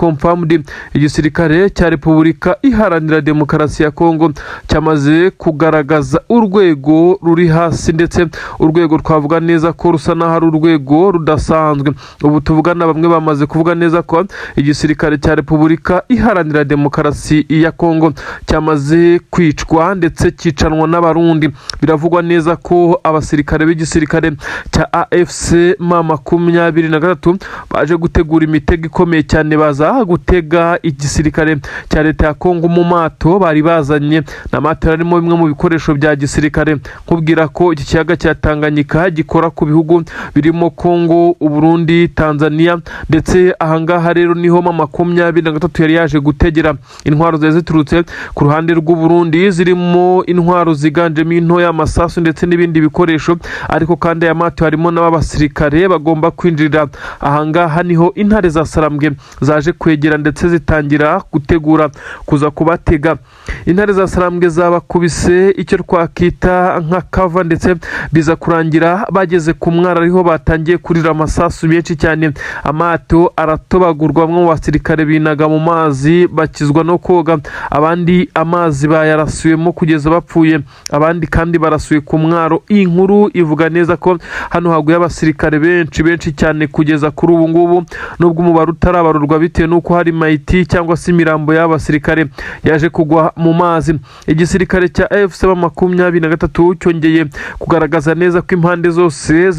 igisirikare cya Repubulika Iharanira Demokarasi ya Kongo cyamaze kugaragaza urwego ruri hasi ndetse urwego twavuga neza ko rusa naho ari urwego rudasanzwe. Ubu tuvugana bamwe bamaze kuvuga neza ko igisirikare cya Repubulika Iharanira Demokarasi ya Kongo cyamaze kwicwa ndetse cyicanwa n'abarundi. Biravugwa neza ko abasirikare b'igisirikare cya AFC M23 baje gutegura imitego ikomeye cyane, baza gutega igisirikare cya leta ya Kongo mu mato bari bazanye n'amato arimo bimwe mu bikoresho bya gisirikare. Kubwira ko iki kiyaga cya Tanganyika gikora ku bihugu birimo Kongo, Burundi, Tanzania, ndetse ahangaha rero niho M23 yari yaje gutegera intwaro ziturutse ku ruhande rw'u Burundi, zirimo intwaro ziganjemo intoya, amasasu ndetse n'ibindi bikoresho, ariko kandi aya mato harimo n'abasirikare bagomba kwinjira ahangaha. Niho intare za Sarambwe zaje kwegera ndetse zitangira gutegura kuza kubatega. Intare za Sarambwe zabakubise icyo twakita nka kava, ndetse biza kurangira bageze ku mwara ariho batangiye kurira amasasu menshi cyane. Amato aratobagurwa, bamwe mu basirikare binaga mu mazi bakizwa no koga, abandi amazi bayarasuyemo kugeza bapfuye, abandi kandi barasuye ku mwaro. Iyi nkuru ivuga neza ko hano haguye abasirikare benshi cyane kugeza kuri ubu ngubu, nubwo umubare utarabarurwa bitewe n'uko hari mayiti cyangwa se imirambo y'abasirikare yaje kugwa mu mazi. Igisirikare cya AFC M23 cyongeye kugaragaza neza ko impande zose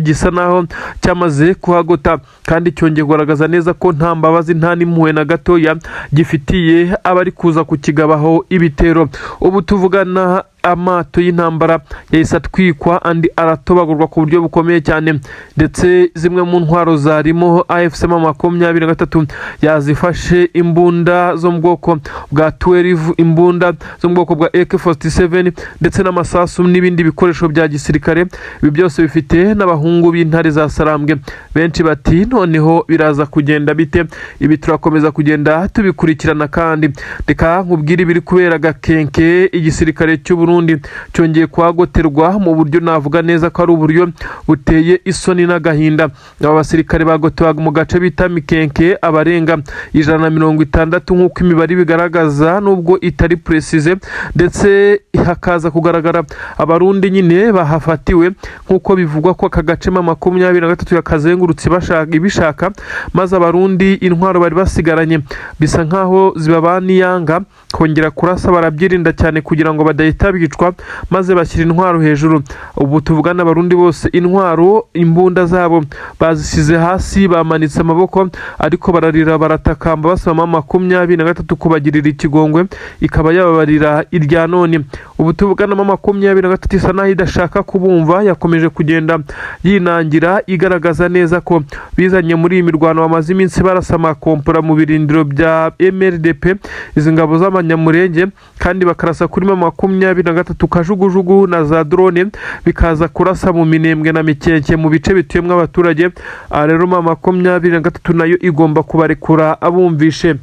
gisa naho cyamaze kuhagota, kandi cyongeye kugaragaza neza ko nta mbabazi nta n'impuhwe na gatoya gifitiye abari kuza kukigabaho ibitero. Ubu tuvugana amato y'intambara yahise atwikwa andi aratobagurwa ku buryo bukomeye cyane, ndetse zimwe mu ntwaro zarimo AFC M23 yazifashe imbunda zo mu bwoko bwa 12, imbunda zo mu bwoko bwa AK47 ndetse n'amasasu n'ibindi bikoresho bya gisirikare. Ibi byose bifite n'abahungu b'intare za Sarambwe. Benshi bati noneho biraza kugenda bite? Ibi turakomeza kugenda tubikurikirana, kandi reka nkubwire ibiri kubera Gakenke. Igisirikare cy'u Burundi cyongeye kwagoterwa mu buryo navuga neza ko ari uburyo buteye isoni n'agahinda. Aba basirikare bagotewaga mu gace bita Mikenke abarenga 160 nk'uko imibare bigaragaza, nubwo itari precise, ndetse hakaza kugaragara abarundi nyine bahafatiwe nk'uko bivugwa ko aka gace M23 yakazengurutse ibishaka, maze abarundi intwaro bari basigaranye bisa nkaho zibabani yanga kongera kurasa, barabyirinda cyane kugira ngo badahita bicwa, maze bashyira intwaro hejuru. Ubu tuvugana abarundi bose intwaro, imbunda zabo bazisize hasi, bamanitse amaboko, ariko bararira baratakamba basaba M23 kubagirira ikigongwe ikaba yababarira irya none. Ubu tuvugana M23 isa naho idashaka kubumva, yakomeje kugenda yinangira igaragaza neza ko bizanye muri iyi mirwano bamaze iminsi barasa amakompora mu birindiro bya MRDP, izi ngabo z'abanyamurenge, kandi bakarasa kuri M23 kajugujugu na za drone, bikaza kurasa mu Minembwe na Mikenke mu bice bituyemo abaturage. Rero M23 nayo igomba kubarekura abumvishe.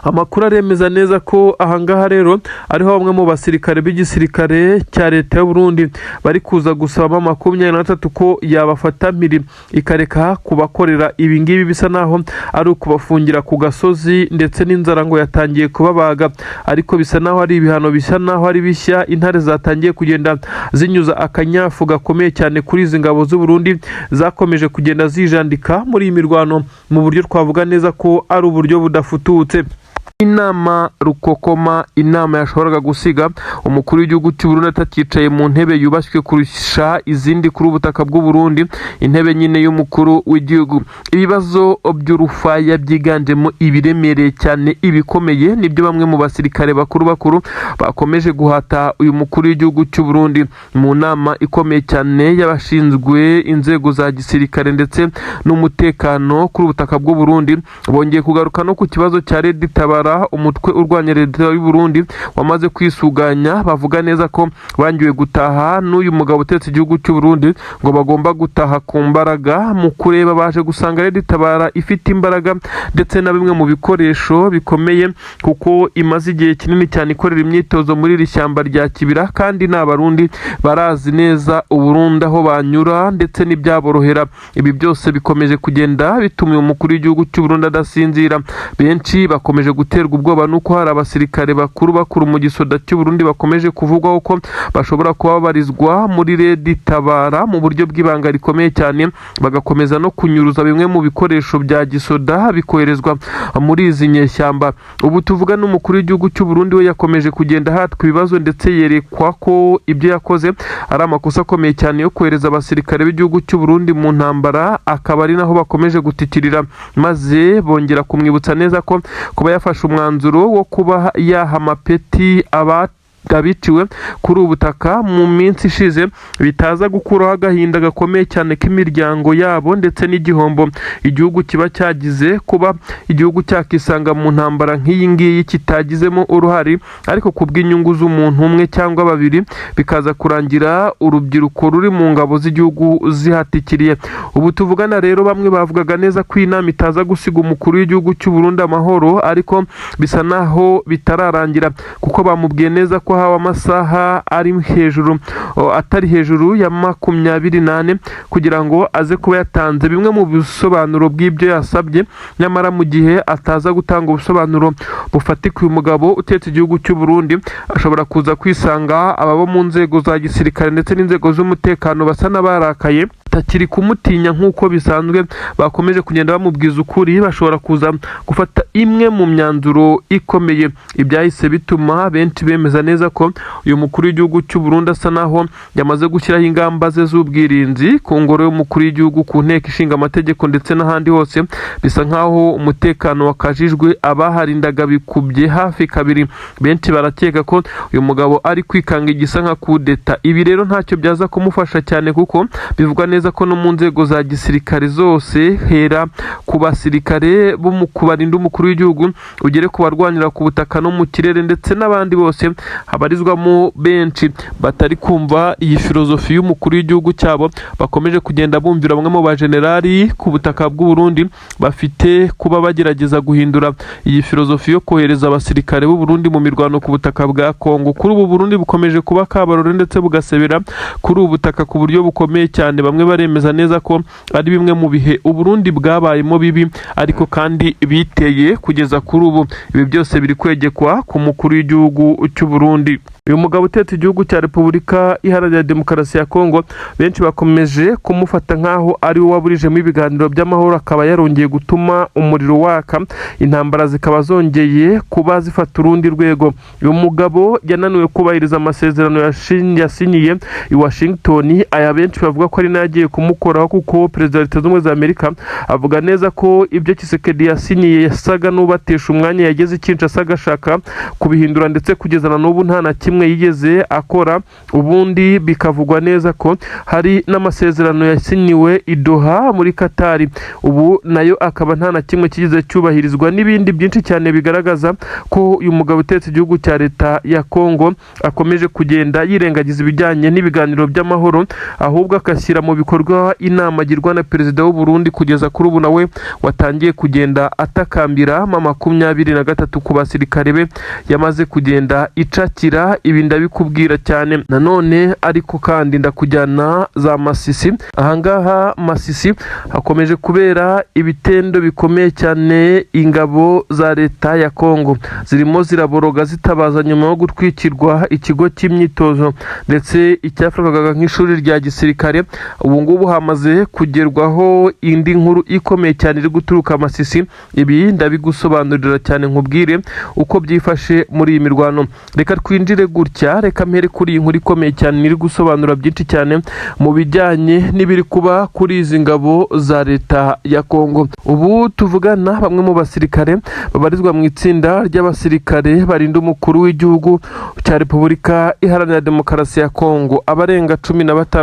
Amakuru aremeza neza ko ahangaha rero ariho bamwe mu basirikare b'igisirikare cya leta y'u Burundi bari kuza gusaba 23 ko yabafata mpiri ikareka kubakorera ibi ngibi bisa naho ari ukubafungira ku gasozi, ndetse n'inzara ngo yatangiye kubabaga, ariko bisa naho ari ibihano bisa naho ari bishya. Intare zatangiye kugenda zinyuza akanyafu gakomeye cyane kuri izi ngabo z'u Burundi zakomeje kugenda zijandika muri iyi mirwano mu buryo twavuga neza ko ari uburyo budafututse. Inama rukokoma, inama yashoboraga gusiga umukuru w'igihugu cy'u Burundi atakicaye mu ntebe yubashywe kurusha izindi kuri ubutaka bw'u Burundi, intebe nyine y'umukuru w'igihugu. Ibibazo by'urufaya byiganjemo ibiremereye cyane ibikomeye nibyo bamwe mu basirikare bakuru bakomeje guhata uyu mukuru w'igihugu cy'u Burundi mu nama ikomeye cyane y'abashinzwe inzego za gisirikare ndetse n'umutekano kuri ubutaka bw'u Burundi. Bongeye kugaruka no ku kibazo cya Red Tabara, umutwe urwanya leta y'u Burundi wamaze kwisuganya. Bavuga neza ko bangiwe gutaha n'uyu mugabo utetse igihugu cy'u Burundi, ngo bagomba gutaha ku mbaraga. Mu kureba baje gusanga Red Tabara ifite imbaraga ndetse na bimwe mu bikoresho bikomeye, kuko imaze igihe kinini cyane ikorera imyitozo muri iri shyamba rya Kibira, kandi n'abarundi barazi neza Uburundi aho banyura ndetse n'ibyaborohera. Ibi byose bikomeje kugenda bituma umukuru w'igihugu cy'u Burundi adasinzira. Benshi bakomeje guterwa ubwoba nuko hari abasirikare bakuru mu gisoda cy'u Burundi bakomeje kuvugwaho ko bashobora kuba babarizwa muri Red Tabara mu buryo bw'ibanga rikomeye cyane, bagakomeza no kunyuruza bimwe mu bikoresho bya gisoda bikoherezwa muri izi nyeshyamba. Ubu tuvuga n'umukuru w'igihugu cy'u Burundi we yakomeje kugenda hatwa ibibazo, ndetse yerekwa ko ibyo yakoze ari amakosa akomeye cyane yo kohereza abasirikare b'igihugu cy'u Burundi mu ntambara, akaba ari naho bakomeje gutitirira, maze bongera kumwibutsa neza ko kuba yafashe umwanzuro wo kuba yaha amapeti abiciwe kuri ubutaka mu minsi ishize bitaza gukuraho agahinda gakomeye cyane k'imiryango yabo, ndetse n'igihombo igihugu kiba cyagize kuba igihugu cyakisanga mu ntambara nk'iyi ngiyi kitagizemo uruhari, ariko kubw'inyungu z'umuntu umwe cyangwa babiri bikaza kurangira urubyiruko ruri mu ngabo z'igihugu zihatikiriye. Ubu tuvugana rero bamwe bavugaga neza ko inama itaza gusiga umukuru w'igihugu cy'u Burundi amahoro, ariko bisa naho bitararangira, kuko bamubwiye neza ko hawa amasaha ari hejuru atari hejuru ya 24 kugira ngo aze kuba yatanze bimwe mu bisobanuro bw'ibyo yasabye. Nyamara mu gihe ataza gutanga ubusobanuro bufatika, uyu mugabo utetse igihugu cy'u Burundi ashobora kuza kwisanga ababo mu nzego za gisirikare ndetse n'inzego z'umutekano basa n'abarakaye, takiri kumutinya nk'uko bisanzwe. Bakomeje kugenda bamubwiza ukuri, bashobora kuza gufata imwe mu myanzuro ikomeye. Ibyahise bituma benshi bemeza neza ko uyu mukuru w'igihugu cy'u Burundi asa naho yamaze gushyiraho ingamba ze z'ubwirinzi ku ngoro y'umukuru w'igihugu, ku nteko ishinga amategeko ndetse n'ahandi hose. Bisa nkaho umutekano wakajijwe, abaharindaga bikubye hafi kabiri. Benshi barakeka ko uyu mugabo ari kwikanga igisa nka kudeta. Ibi rero ntacyo byaza kumufasha cyane, kuko bivugwa neza ko no mu nzego za gisirikare zose, hera ku basirikare bo mu kubarinda umukuru w'igihugu, ugere ku barwanira ku butaka no mu kirere, ndetse n'abandi bose habarizwamo benshi batari kumva iyi filozofi y'umukuru w'igihugu cyabo. Bakomeje kugenda bumvira bamwe mu bajenerali ku butaka bw'u Burundi bafite kuba bagerageza guhindura iyi filozofi yo kohereza abasirikare b'u Burundi mu mirwano ku butaka bwa Kongo. Kuri ubu Burundi bukomeje kuba kabarore ndetse bugasebera kuri ubu butaka ku buryo bukomeye cyane. Bamwe baremeza neza ko ari bimwe mu bihe u Burundi bwabayemo bibi, ariko kandi biteye kugeza kuri ubu. Ibi byose biri kwegekwa ku mukuru w'igihugu cy'u Burundi. Uyu mugabo utetse igihugu cya Repubulika Iharanira Demokarasi ya Kongo, benshi bakomeje kumufata nkaho ari we waburijemo ibiganiro by'amahoro, akaba yarongeye gutuma umuriro waka, intambara zikaba zongeye kuba zifata urundi rwego. Uyu mugabo yananiwe kubahiriza amasezerano yasinyiye i Washington. Aya benshi bavuga ko ari nagiye kumukoraho, kuko Perezida wa Leta Zunze Ubumwe za Amerika avuga neza ko ibyo Tshisekedi yasinyiye yasaga n'ubatesha umwanya, yageze Kinshasa agashaka kubihindura, ndetse kugeza na n'ubu nta na kimwe kimwe yigeze akora, ubundi bikavugwa neza ko hari n'amasezerano yasinyiwe i Doha muri Qatar, ubu nayo akaba nta na kimwe kigeze cyubahirizwa, n'ibindi byinshi cyane bigaragaza ko uyu mugabo utetse igihugu cya leta ya Kongo akomeje kugenda yirengagiza ibijyanye n'ibiganiro by'amahoro, ahubwo akashyira mu bikorwa inama agirwa na perezida w'u Burundi, kugeza kuri ubu nawe watangiye kugenda atakambira M23 ku basirikare be yamaze kugenda icakira. Ibi ndabikubwira cyane. Nanone ariko kandi ndakujyana za Masisi. Ahangaha Masisi hakomeje kubera ibitendo bikomeye cyane, ingabo za leta ya Kongo zirimo ziraboroga zitabaza nyuma yo gutwikirwa ikigo cy'imyitozo ndetse icyafurwaga nk'ishuri rya gisirikare. Ubu ngubu hamaze kugerwaho indi nkuru ikomeye cyane iri guturuka Masisi. Ibi ndabigusobanurira cyane nkubwire uko byifashe muri iyi mirwano. Reka twinjire gutya, reka mpere kuri iyi nkuru ikomeye cyane iri gusobanura byinshi cyane mu bijyanye n'ibiri kuba kuri izi ngabo za leta ya Kongo. Ubu tuvugana bamwe mu basirikare babarizwa mu itsinda ry'abasirikare barinda umukuru w'igihugu cya Repubulika Iharanira Demokarasi ya Kongo, abarenga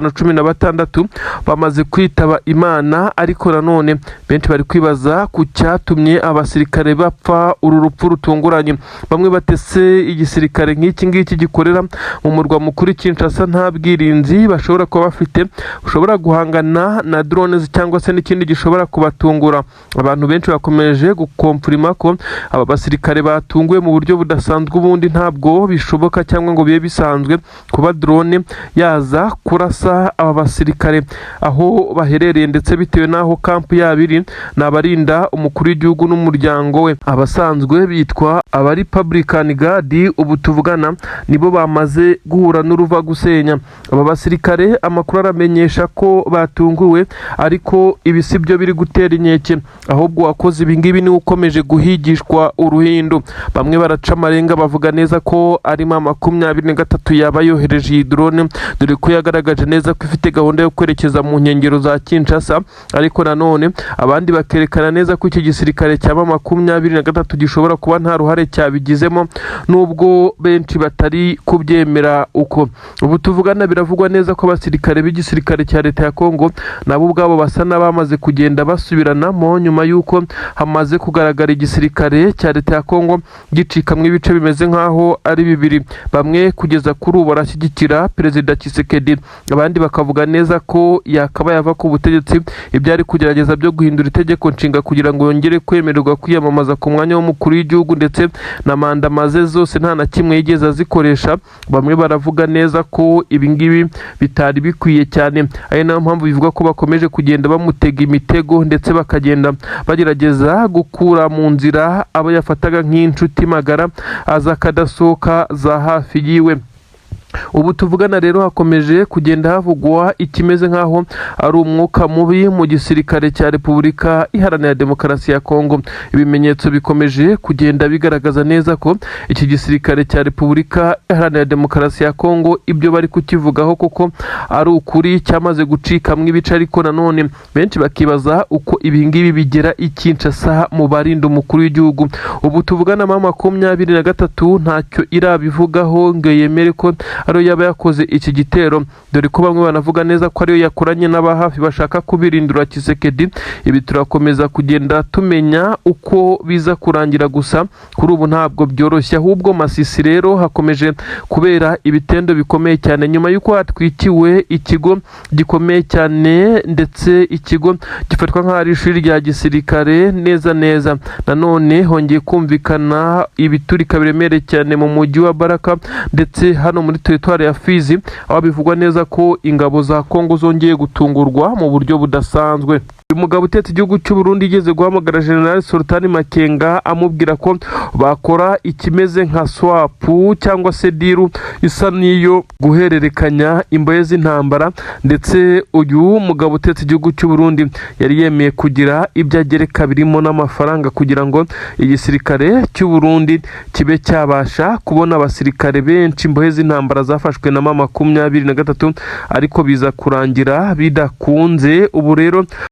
15-16 bamaze kwitaba Imana, ariko nanone benshi bari kwibaza ku cyatumye abasirikare bapfa uru rupfu rutunguranye. Bamwe batese igisirikare nk'iki ngiki gikorera mu murwa mukuru Kinshasa nta bwirinzi bashobora kuba bafite, ushobora guhangana na drones cyangwa se n'ikindi gishobora kubatungura. Abantu benshi bakomeje gukomfirima ko aba basirikare batunguwe mu buryo budasanzwe, ubundi ntabwo bishoboka cyangwa ngo bibe bisanzwe kuba drone yaza kurasa aba basirikare aho baherereye, ndetse bitewe n'aho kampu yabiri n'abarinda umukuru w'igihugu n'umuryango we, abasanzwe bitwa aba Republican Guard. Ubu tuvugana nibo bamaze guhura n'uruva gusenya. Aba basirikare amakuru aramenyesha ko batunguwe, ariko ibi si byo biri gutera inkeke, ahubwo wakoze ibi ngibi ni ukomeje guhigishwa uruhindu. Bamwe baraca amarenga bavuga neza ko ari M23 yaba yohereje iyi drone, dore ko yagaragaje neza ko ifite gahunda yo kwerekeza mu nkengero za Kinshasa, ariko nanone abandi bakerekana neza ko iki gisirikare cya M23 gishobora kuba nta ruhare cyabigizemo, nubwo benshi batari kubyemera uko. Ubu tuvugana biravugwa neza ko abasirikare b'igisirikare cya leta ya Kongo nabo ubwabo basa n'abamaze kugenda basubiranamo, nyuma y'uko hamaze kugaragara igisirikare cya leta ya Kongo gicikamwe ibice bimeze nk'aho ari bibiri. Bamwe kugeza kuri ubu barashyigikira perezida Tshisekedi, abandi bakavuga neza ko yakaba yava ku butegetsi, ibyari kugerageza byo guhindura itegeko nshinga kugira ngo yongere kwemererwa kwiyamamaza ku mwanya w'umukuru w'igihugu, ndetse na manda maze zose nta na kimwe yigeze azikoresha. Bamwe baravuga neza ko ibi ngibi bitari bikwiye cyane, ari nayo mpamvu bivuga ko bakomeje kugenda bamutega imitego, ndetse bakagenda bagerageza gukura mu nzira abo yafataga nk'inshuti magara aza akadasohoka za hafi yiwe. Ubu tuvugana rero hakomeje kugenda havugwa ikimeze nk'aho ari umwuka mubi mu gisirikare cya Repubulika Iharanira Demokarasi ya Kongo. Ibimenyetso bikomeje kugenda bigaragaza neza ko iki gisirikare cya Repubulika Iharanira Demokarasi ya Kongo ibyo bari kukivugaho koko ari ukuri, cyamaze gucikamwe ibice, ariko nanone benshi bakibaza uko ibi ngibi bigera i Kinshasa mu barinda umukuru w'igihugu. Ubu tuvugana M23 ntacyo irabivugaho ngo yemere ko ariyo yaba yakoze iki gitero, dore ko bamwe banavuga neza ko ariyo yakoranye n'abahafi bashaka kubirindura Tshisekedi. Ibi turakomeza kugenda tumenya uko biza kurangira, gusa kuri ubu ntabwo byoroshye. Ahubwo Masisi rero hakomeje kubera ibitendo bikomeye cyane, nyuma y'uko hatwikiwe ikigo gikomeye cyane, ndetse ikigo gifatwa nk'aho ari ishuri rya gisirikare neza neza. Nanone hongeye kumvikana ibiturika biremereye cyane mu mujyi wa Baraka, ndetse hano muri teritwari ya Fizi, aho bivugwa neza ko ingabo za Kongo zongeye gutungurwa mu buryo budasanzwe. Uyu mugabo utetse igihugu cy'u Burundi yigeze guhamagara General Sultan Makenga amubwira ko bakora ikimeze nka swap cyangwa se diru isa niyo guhererekanya imbohe z'intambara, ndetse uyu mugabo utetse igihugu cy'u Burundi yari yemeye kugira ibyo agereka birimo n'amafaranga kugira ngo igisirikare cy'u Burundi kibe cyabasha kubona abasirikare benshi imbohe z'intambara zafashwe na M23, ariko biza kurangira bidakunze. Ubu rero